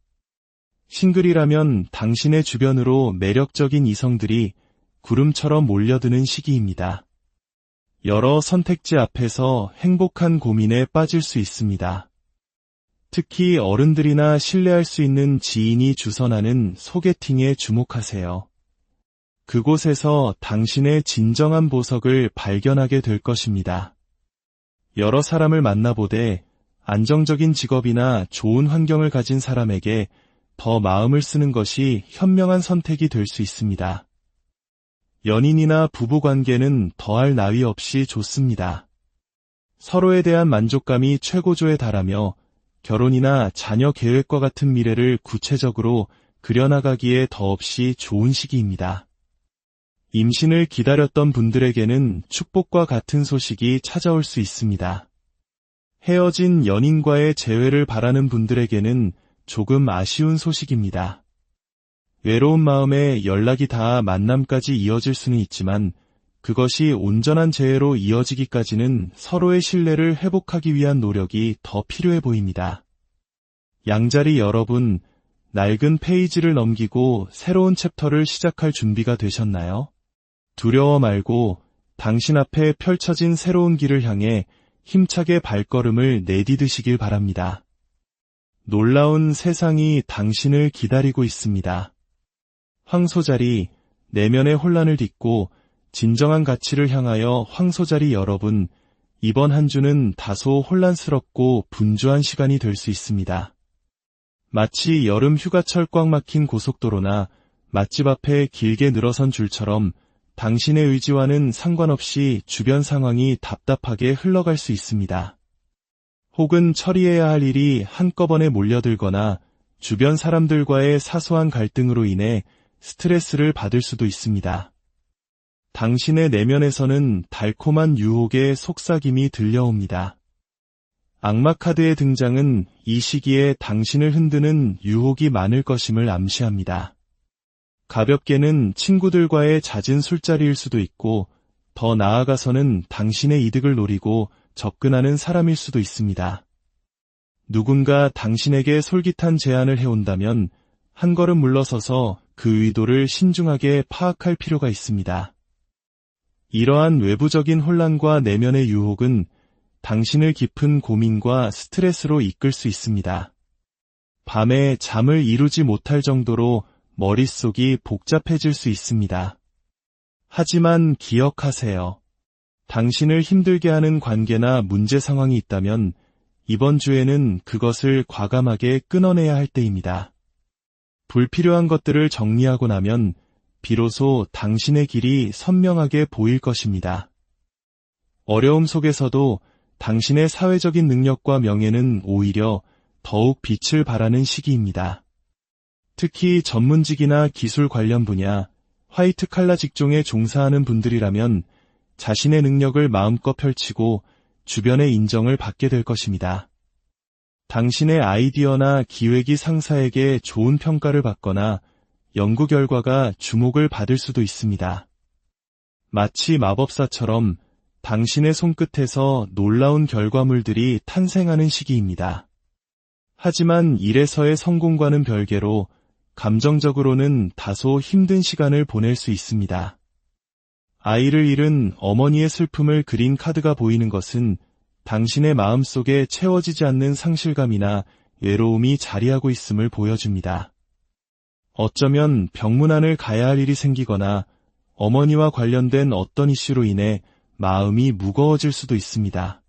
A: 싱글이라면 당신의 주변으로 매력적인 이성들이 구름처럼 몰려드는 시기입니다. 여러 선택지 앞에서 행복한 고민에 빠질 수 있습니다. 특히 어른들이나 신뢰할 수 있는 지인이 주선하는 소개팅에 주목하세요. 그곳에서 당신의 진정한 보석을 발견하게 될 것입니다. 여러 사람을 만나보되 안정적인 직업이나 좋은 환경을 가진 사람에게 더 마음을 쓰는 것이 현명한 선택이 될 수 있습니다. 연인이나 부부관계는 더할 나위 없이 좋습니다. 서로에 대한 만족감이 최고조에 달하며 결혼이나 자녀 계획과 같은 미래를 구체적으로 그려나가기에 더없이 좋은 시기입니다. 임신을 기다렸던 분들에게는 축복과 같은 소식이 찾아올 수 있습니다. 헤어진 연인과의 재회를 바라는 분들에게는 조금 아쉬운 소식입니다. 외로운 마음에 연락이 닿아 만남까지 이어질 수는 있지만 그것이 온전한 재회로 이어지기까지는 서로의 신뢰를 회복하기 위한 노력이 더 필요해 보입니다. 양자리 여러분, 낡은 페이지를 넘기고 새로운 챕터를 시작할 준비가 되셨나요? 두려워 말고 당신 앞에 펼쳐진 새로운 길을 향해 힘차게 발걸음을 내디드시길 바랍니다. 놀라운 세상이 당신을 기다리고 있습니다. 황소자리, 내면의 혼란을 딛고 진정한 가치를 향하여 황소자리 여러분, 이번 한 주는 다소 혼란스럽고 분주한 시간이 될 수 있습니다. 마치 여름 휴가철 꽉 막힌 고속도로나 맛집 앞에 길게 늘어선 줄처럼 당신의 의지와는 상관없이 주변 상황이 답답하게 흘러갈 수 있습니다. 혹은 처리해야 할 일이 한꺼번에 몰려들거나 주변 사람들과의 사소한 갈등으로 인해 스트레스를 받을 수도 있습니다. 당신의 내면에서는 달콤한 유혹의 속삭임이 들려옵니다. 악마 카드의 등장은 이 시기에 당신을 흔드는 유혹이 많을 것임을 암시합니다. 가볍게는 친구들과의 잦은 술자리일 수도 있고 더 나아가서는 당신의 이득을 노리고 접근하는 사람일 수도 있습니다. 누군가 당신에게 솔깃한 제안을 해온다면 한 걸음 물러서서 그 의도를 신중하게 파악할 필요가 있습니다. 이러한 외부적인 혼란과 내면의 유혹은 당신을 깊은 고민과 스트레스로 이끌 수 있습니다. 밤에 잠을 이루지 못할 정도로 머릿속이 복잡해질 수 있습니다. 하지만 기억하세요. 당신을 힘들게 하는 관계나 문제 상황이 있다면 이번 주에는 그것을 과감하게 끊어내야 할 때입니다. 불필요한 것들을 정리하고 나면 비로소 당신의 길이 선명하게 보일 것입니다. 어려움 속에서도 당신의 사회적인 능력과 명예는 오히려 더욱 빛을 발하는 시기입니다. 특히 전문직이나 기술 관련 분야, 화이트 칼라 직종에 종사하는 분들이라면 자신의 능력을 마음껏 펼치고 주변의 인정을 받게 될 것입니다. 당신의 아이디어나 기획이 상사에게 좋은 평가를 받거나 연구 결과가 주목을 받을 수도 있습니다. 마치 마법사처럼 당신의 손끝에서 놀라운 결과물들이 탄생하는 시기입니다. 하지만 일에서의 성공과는 별개로 감정적으로는 다소 힘든 시간을 보낼 수 있습니다. 아이를 잃은 어머니의 슬픔을 그린 카드가 보이는 것은 당신의 마음속에 채워지지 않는 상실감이나 외로움이 자리하고 있음을 보여줍니다. 어쩌면 병문안을 가야 할 일이 생기거나 어머니와 관련된 어떤 이슈로 인해 마음이 무거워질 수도 있습니다.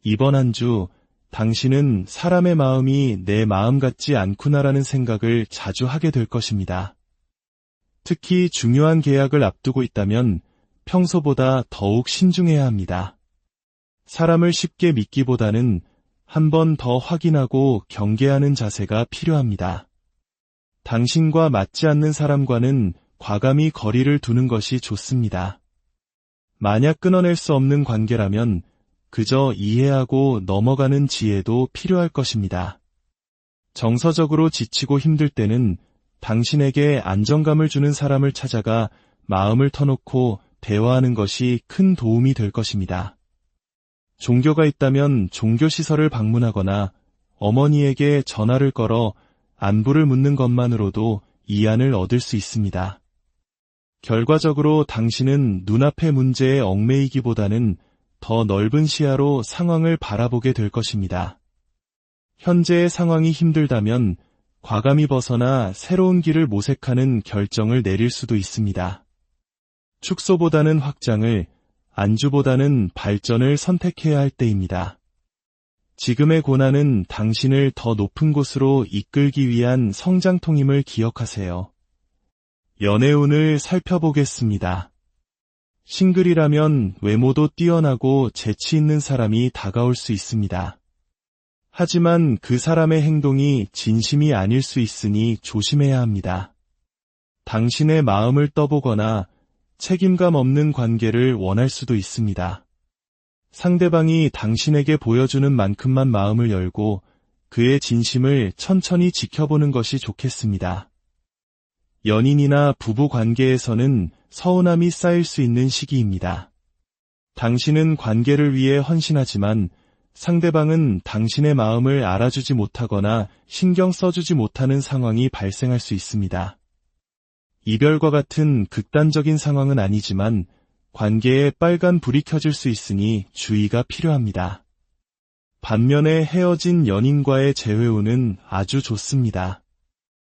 A: 이번 한 주 당신은 사람의 마음이 내 마음 같지 않구나라는 생각을 자주 하게 될 것입니다. 특히 중요한 계약을 앞두고 있다면 평소보다 더욱 신중해야 합니다. 사람을 쉽게 믿기보다는 한 번 더 확인하고 경계하는 자세가 필요합니다. 당신과 맞지 않는 사람과는 과감히 거리를 두는 것이 좋습니다. 만약 끊어낼 수 없는 관계라면 그저 이해하고 넘어가는 지혜도 필요할 것입니다. 정서적으로 지치고 힘들 때는 당신에게 안정감을 주는 사람을 찾아가 마음을 터놓고 대화하는 것이 큰 도움이 될 것입니다. 종교가 있다면 종교시설을 방문하거나 어머니에게 전화를 걸어 안부를 묻는 것만으로도 이안을 얻을 수 있습니다. 결과적으로 당신은 눈앞의 문제에 얽매이기보다는 더 넓은 시야로 상황을 바라보게 될 것입니다. 현재의 상황이 힘들다면 과감히 벗어나 새로운 길을 모색하는 결정을 내릴 수도 있습니다. 축소보다는 확장을, 안주보다는 발전을 선택해야 할 때입니다. 지금의 고난은 당신을 더 높은 곳으로 이끌기 위한 성장통임을 기억하세요. 연애운을 살펴보겠습니다. 싱글이라면 외모도 뛰어나고 재치 있는 사람이 다가올 수 있습니다. 하지만 그 사람의 행동이 진심이 아닐 수 있으니 조심해야 합니다. 당신의 마음을 떠보거나 책임감 없는 관계를 원할 수도 있습니다. 상대방이 당신에게 보여주는 만큼만 마음을 열고 그의 진심을 천천히 지켜보는 것이 좋겠습니다. 연인이나 부부 관계에서는 서운함이 쌓일 수 있는 시기입니다. 당신은 관계를 위해 헌신하지만 상대방은 당신의 마음을 알아주지 못하거나 신경 써주지 못하는 상황이 발생할 수 있습니다. 이별과 같은 극단적인 상황은 아니지만 관계에 빨간 불이 켜질 수 있으니 주의가 필요합니다. 반면에 헤어진 연인과의 재회운은 아주 좋습니다.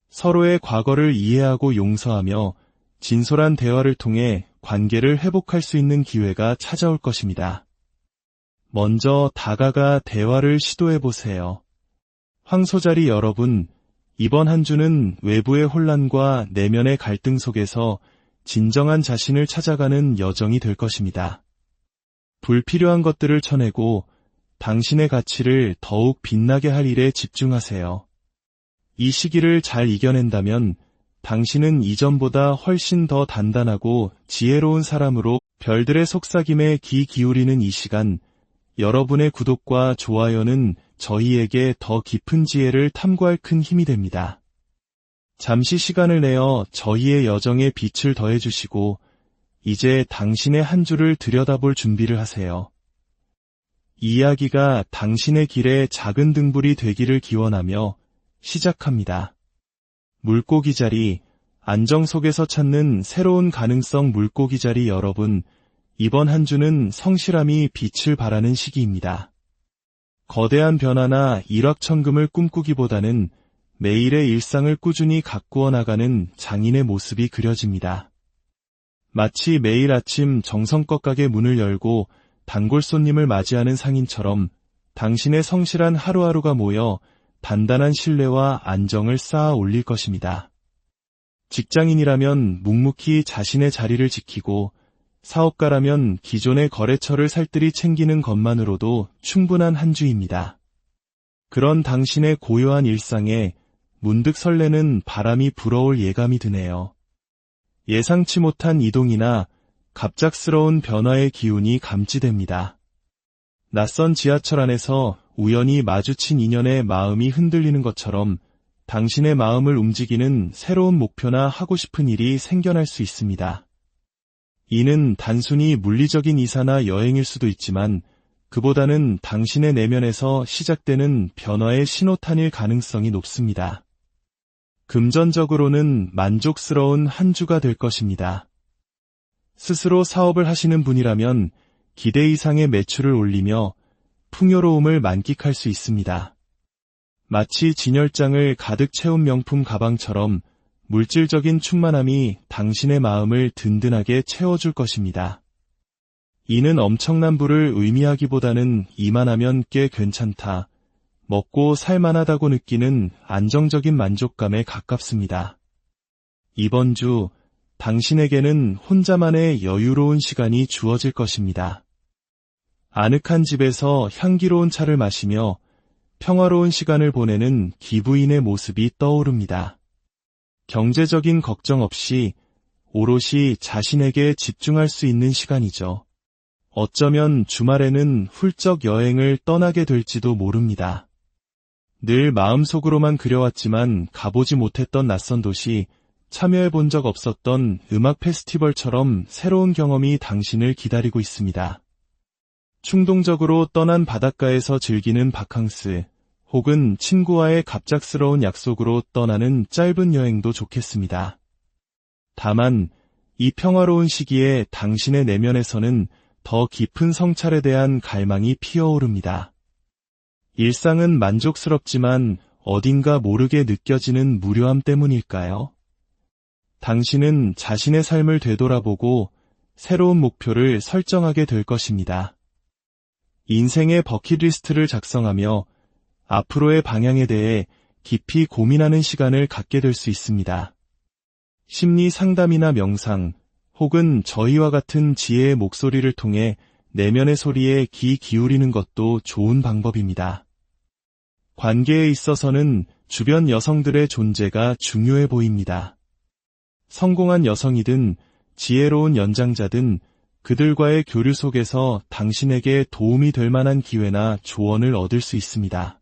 A: 서로의 과거를 이해하고 용서하며 진솔한 대화를 통해 관계를 회복할 수 있는 기회가 찾아올 것입니다. 먼저 다가가 대화를 시도해보세요. 황소자리 여러분, 이번 한 주는 외부의 혼란과 내면의 갈등 속에서 진정한 자신을 찾아가는 여정이 될 것입니다. 불필요한 것들을 쳐내고 당신의 가치를 더욱 빛나게 할 일에 집중하세요. 이 시기를 잘 이겨낸다면 당신은 이전보다 훨씬 더 단단하고 지혜로운 사람으로 별들의 속삭임에 귀 기울이는 이 시간, 여러분의 구독과 좋아요는 저희에게 더 깊은 지혜를 탐구할 큰 힘이 됩니다. 잠시 시간을 내어 저희의 여정에 빛을 더해주시고 이제 당신의 한 주를 들여다볼 준비를 하세요. 이 이야기가 당신의 길에 작은 등불이 되기를 기원하며 시작합니다. 물고기 자리, 안정 속에서 찾는 새로운 가능성. 물고기 자리 여러분, 이번 한 주는 성실함이 빛을 발하는 시기입니다. 거대한 변화나 일확천금을 꿈꾸기보다는 매일의 일상을 꾸준히 가꾸어 나가는 장인의 모습이 그려집니다. 마치 매일 아침 정성껏 가게 문을 열고 단골 손님을 맞이하는 상인처럼 당신의 성실한 하루하루가 모여 단단한 신뢰와 안정을 쌓아 올릴 것입니다. 직장인이라면 묵묵히 자신의 자리를 지키고 사업가라면 기존의 거래처를 살뜰히 챙기는 것만으로도 충분한 한 주입니다. 그런 당신의 고요한 일상에 문득 설레는 바람이 불어올 예감이 드네요. 예상치 못한 이동이나 갑작스러운 변화의 기운이 감지됩니다. 낯선 지하철 안에서 우연히 마주친 인연의 마음이 흔들리는 것처럼 당신의 마음을 움직이는 새로운 목표나 하고 싶은 일이 생겨날 수 있습니다. 이는 단순히 물리적인 이사나 여행일 수도 있지만 그보다는 당신의 내면에서 시작되는 변화의 신호탄일 가능성이 높습니다. 금전적으로는 만족스러운 한 주가 될 것입니다. 스스로 사업을 하시는 분이라면 기대 이상의 매출을 올리며 풍요로움을 만끽할 수 있습니다. 마치 진열장을 가득 채운 명품 가방처럼 물질적인 충만함이 당신의 마음을 든든하게 채워줄 것입니다. 이는 엄청난 부를 의미하기보다는 이만하면 꽤 괜찮다, 먹고 살만하다고 느끼는 안정적인 만족감에 가깝습니다. 이번 주 당신에게는 혼자만의 여유로운 시간이 주어질 것입니다. 아늑한 집에서 향기로운 차를 마시며 평화로운 시간을 보내는 기부인의 모습이 떠오릅니다. 경제적인 걱정 없이 오롯이 자신에게 집중할 수 있는 시간이죠. 어쩌면 주말에는 훌쩍 여행을 떠나게 될지도 모릅니다. 늘 마음속으로만 그려왔지만 가보지 못했던 낯선 도시, 참여해본 적 없었던 음악 페스티벌처럼 새로운 경험이 당신을 기다리고 있습니다. 충동적으로 떠난 바닷가에서 즐기는 바캉스, 혹은 친구와의 갑작스러운 약속으로 떠나는 짧은 여행도 좋겠습니다. 다만 이 평화로운 시기에 당신의 내면에서는 더 깊은 성찰에 대한 갈망이 피어오릅니다. 일상은 만족스럽지만 어딘가 모르게 느껴지는 무료함 때문일까요? 당신은 자신의 삶을 되돌아보고 새로운 목표를 설정하게 될 것입니다. 인생의 버킷리스트를 작성하며 앞으로의 방향에 대해 깊이 고민하는 시간을 갖게 될 수 있습니다. 심리 상담이나 명상, 혹은 저희와 같은 지혜의 목소리를 통해 내면의 소리에 귀 기울이는 것도 좋은 방법입니다. 관계에 있어서는 주변 여성들의 존재가 중요해 보입니다. 성공한 여성이든 지혜로운 연장자든 그들과의 교류 속에서 당신에게 도움이 될 만한 기회나 조언을 얻을 수 있습니다.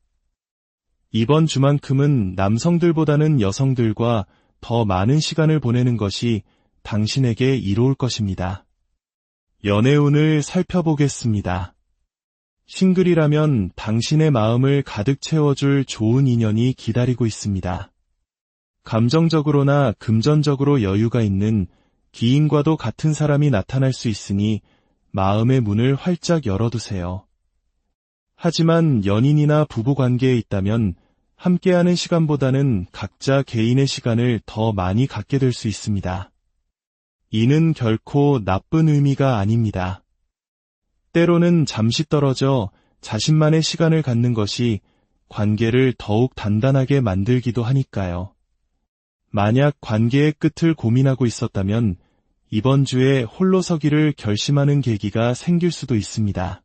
A: 이번 주만큼은 남성들보다는 여성들과 더 많은 시간을 보내는 것이 당신에게 이로울 것입니다. 연애운을 살펴보겠습니다. 싱글이라면 당신의 마음을 가득 채워줄 좋은 인연이 기다리고 있습니다. 감정적으로나 금전적으로 여유가 있는 기인과도 같은 사람이 나타날 수 있으니 마음의 문을 활짝 열어두세요. 하지만 연인이나 부부관계에 있다면 함께하는 시간보다는 각자 개인의 시간을 더 많이 갖게 될 수 있습니다. 이는 결코 나쁜 의미가 아닙니다. 때로는 잠시 떨어져 자신만의 시간을 갖는 것이 관계를 더욱 단단하게 만들기도 하니까요. 만약 관계의 끝을 고민하고 있었다면 이번 주에 홀로 서기를 결심하는 계기가 생길 수도 있습니다.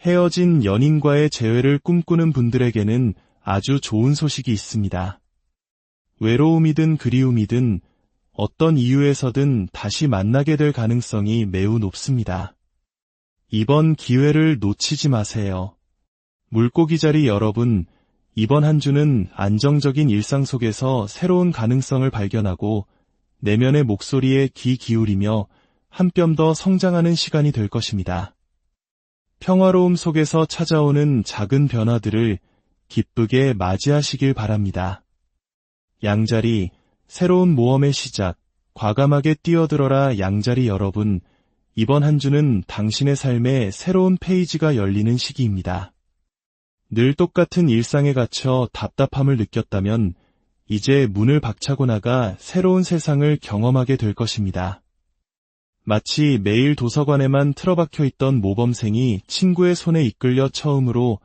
A: 헤어진 연인과의 재회를 꿈꾸는 분들에게는 아주 좋은 소식이 있습니다. 외로움이든 그리움이든 어떤 이유에서든 다시 만나게 될 가능성이 매우 높습니다. 이번 기회를 놓치지 마세요. 물고기자리 여러분, 이번 한 주는 안정적인 일상 속에서 새로운 가능성을 발견하고 내면의 목소리에 귀 기울이며 한 뼘 더 성장하는 시간이 될 것입니다. 평화로움 속에서 찾아오는 작은 변화들을 기쁘게 맞이하시길 바랍니다. 양자리, 새로운 모험의 시작, 과감하게 뛰어들어라 양자리 여러분, 이번 한 주는 당신의 삶에 새로운 페이지가 열리는 시기입니다. 늘 똑같은 일상에 갇혀 답답함을 느꼈다면 이제 문을 박차고 나가 새로운 세상을 경험하게 될 것입니다. 마치 매일 도서관에만 틀어박혀 있던 모범생이 친구의 손에 이끌려 처음으로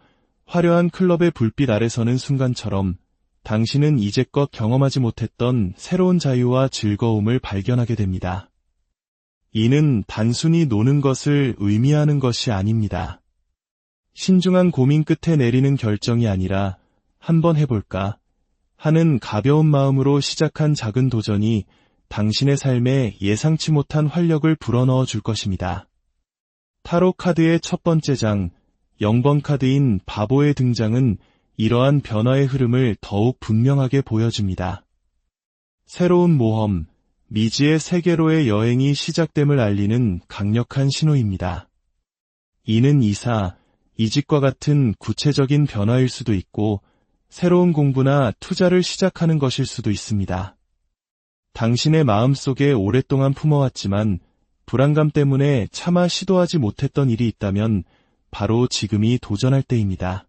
A: 화려한 클럽의 불빛 아래 서는 순간처럼 당신은 이제껏 경험하지 못했던 새로운 자유와 즐거움을 발견하게 됩니다. 이는 단순히 노는 것을 의미하는 것이 아닙니다. 신중한 고민 끝에 내리는 결정이 아니라 한번 해볼까 하는 가벼운 마음으로 시작한 작은 도전이 당신의 삶에 예상치 못한 활력을 불어넣어 줄 것입니다. 타로 카드의 첫 번째 장, 0번 카드인 바보의 등장은 이러한 변화의 흐름을 더욱 분명하게 보여줍니다. 새로운 모험, 미지의 세계로의 여행이 시작됨을 알리는 강력한 신호입니다. 이는 이직과 같은 구체적인 변화일 수도 있고 새로운 공부나 투자를 시작하는 것일 수도 있습니다. 당신의 마음속에 오랫동안 품어왔지만 불안감 때문에 차마 시도하지 못했던 일이 있다면 바로 지금이 도전할 때입니다.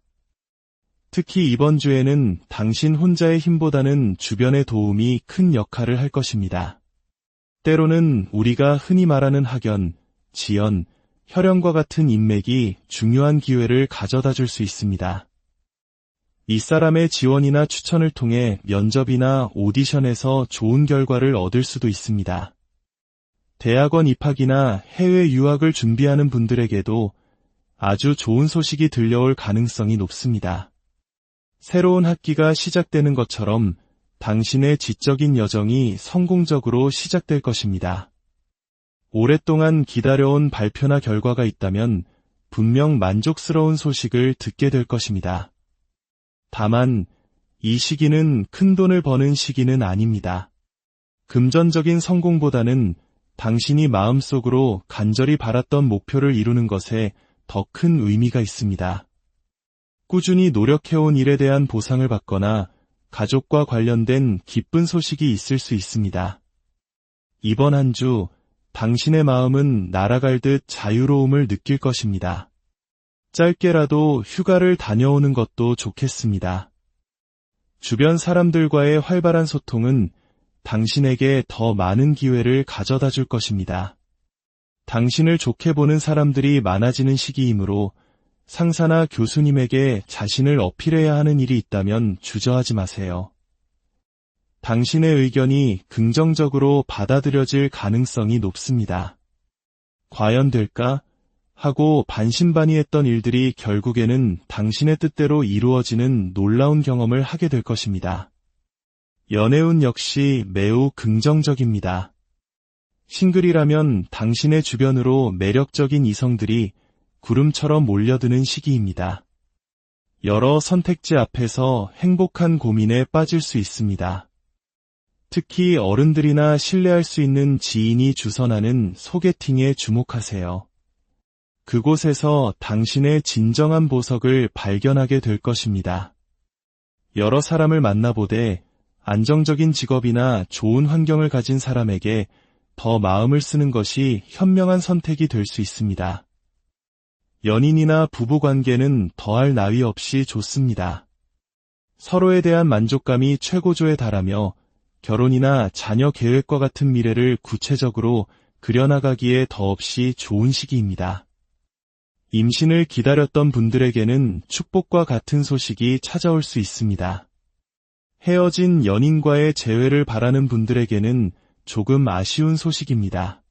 A: 특히 이번 주에는 당신 혼자의 힘보다는 주변의 도움이 큰 역할을 할 것입니다. 때로는 우리가 흔히 말하는 학연, 지연, 혈연과 같은 인맥이 중요한 기회를 가져다 줄 수 있습니다. 이 사람의 지원이나 추천을 통해 면접이나 오디션에서 좋은 결과를 얻을 수도 있습니다. 대학원 입학이나 해외 유학을 준비하는 분들에게도 아주 좋은 소식이 들려올 가능성이 높습니다. 새로운 학기가 시작되는 것처럼 당신의 지적인 여정이 성공적으로 시작될 것입니다. 오랫동안 기다려온 발표나 결과가 있다면 분명 만족스러운 소식을 듣게 될 것입니다. 다만 이 시기는 큰돈을 버는 시기는 아닙니다. 금전적인 성공보다는 당신이 마음속으로 간절히 바랐던 목표를 이루는 것에 더 큰 의미가 있습니다. 꾸준히 노력해온 일에 대한 보상을 받거나 가족과 관련된 기쁜 소식이 있을 수 있습니다. 이번 한 주 당신의 마음은 날아갈 듯 자유로움을 느낄 것입니다. 짧게라도 휴가를 다녀오는 것도 좋겠습니다. 주변 사람들과의 활발한 소통은 당신에게 더 많은 기회를 가져다 줄 것입니다. 당신을 좋게 보는 사람들이 많아지는 시기이므로 상사나 교수님에게 자신을 어필해야 하는 일이 있다면 주저하지 마세요. 당신의 의견이 긍정적으로 받아들여질 가능성이 높습니다. 과연 될까? 하고 반신반의했던 일들이 결국에는 당신의 뜻대로 이루어지는 놀라운 경험을 하게 될 것입니다. 연애운 역시 매우 긍정적입니다. 싱글이라면 당신의 주변으로 매력적인 이성들이 구름처럼 몰려드는 시기입니다. 여러 선택지 앞에서 행복한 고민에 빠질 수 있습니다. 특히 어른들이나 신뢰할 수 있는 지인이 주선하는 소개팅에 주목하세요. 그곳에서 당신의 진정한 보석을 발견하게 될 것입니다. 여러 사람을 만나보되 안정적인 직업이나 좋은 환경을 가진 사람에게 더 마음을 쓰는 것이 현명한 선택이 될 수 있습니다. 연인이나 부부관계는 더할 나위 없이 좋습니다. 서로에 대한 만족감이 최고조에 달하며 결혼이나 자녀 계획과 같은 미래를 구체적으로 그려나가기에 더없이 좋은 시기입니다. 임신을 기다렸던 분들에게는 축복과 같은 소식이 찾아올 수 있습니다. 헤어진 연인과의 재회를 바라는 분들에게는 조금 아쉬운 소식입니다.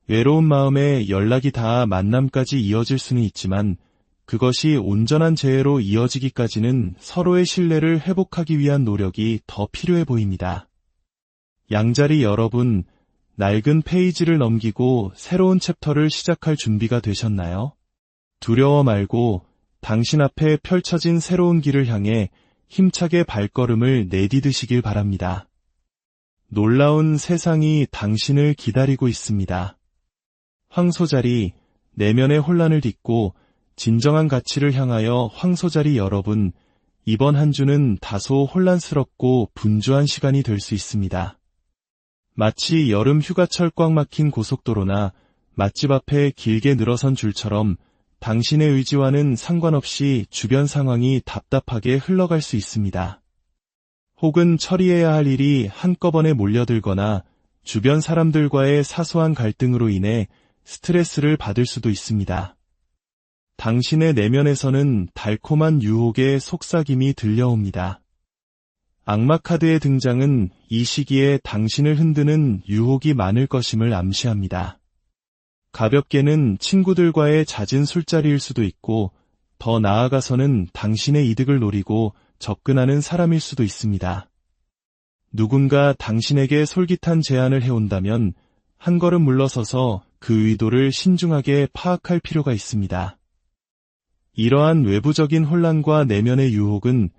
A: 외로운 마음에 연락이 닿아 만남까지 이어질 수는 있지만 그것이 온전한 재회로 이어지기까지는 서로의 신뢰를 회복하기 위한 노력이 더 필요해 보입니다. 양자리 여러분, 낡은 페이지를 넘기고 새로운 챕터를 시작할 준비가 되셨나요? 두려워 말고 당신 앞에 펼쳐진 새로운 길을 향해 힘차게 발걸음을 내디디시길 바랍니다. 놀라운 세상이 당신을 기다리고 있습니다. 황소자리, 내면의 혼란을 딛고 진정한 가치를 향하여 황소자리 여러분, 이번 한 주는 다소 혼란스럽고 분주한 시간이 될 수 있습니다. 마치 여름 휴가철 꽉 막힌 고속도로나 맛집 앞에 길게 늘어선 줄처럼 당신의 의지와는 상관없이 주변 상황이 답답하게 흘러갈 수 있습니다. 혹은 처리해야 할 일이 한꺼번에 몰려들거나 주변 사람들과의 사소한 갈등으로 인해 스트레스를 받을 수도 있습니다. 당신의 내면에서는 달콤한 유혹의 속삭임이 들려옵니다. 악마 카드의 등장은 이 시기에 당신을 흔드는 유혹이 많을 것임을 암시합니다. 가볍게는 친구들과의 잦은 술자리일 수도 있고, 더 나아가서는 당신의 이득을 노리고 접근하는 사람일 수도 있습니다. 누군가 당신에게 솔깃한 제안을 해온다면 한 걸음 물러서서 그 의도를 신중하게 파악할 필요가 있습니다. 이러한 외부적인 혼란과 내면의 유혹은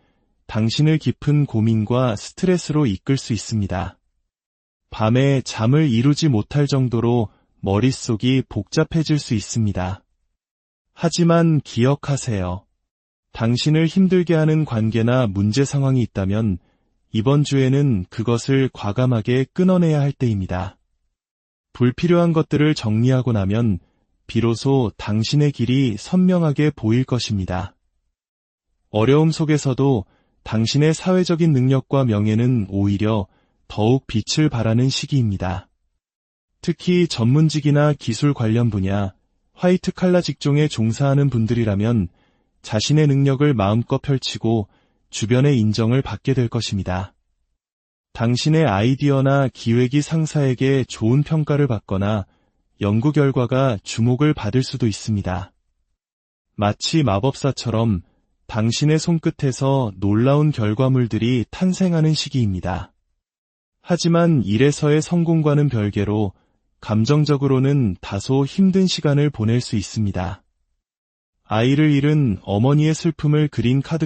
A: 당신을 깊은 고민과 스트레스로 이끌 수 있습니다. 밤에 잠을 이루지 못할 정도로 머릿속이 복잡해질 수 있습니다. 하지만 기억하세요. 당신을 힘들게 하는 관계나 문제 상황이 있다면 이번 주에는 그것을 과감하게 끊어내야 할 때입니다. 불필요한 것들을 정리하고 나면 비로소 당신의 길이 선명하게 보일 것입니다. 어려움 속에서도 당신의 사회적인 능력과 명예는 오히려 더욱 빛을 발하는 시기입니다. 특히 전문직이나 기술 관련 분야, 화이트 칼라 직종에 종사하는 분들이라면 자신의 능력을 마음껏 펼치고 주변의 인정을 받게 될 것입니다. 당신의 아이디어나 기획이 상사에게 좋은 평가를 받거나 연구 결과가 주목을 받을 수도 있습니다. 마치 마법사처럼 당신의 손끝에서 놀라운 결과물들이 탄생하는 시기입니다. 하지만 일에서의 성공과는 별개로 감정적으로는 다소 힘든 시간을 보낼 수 있습니다. 아이를 잃은 어머니의 슬픔을 그린 카드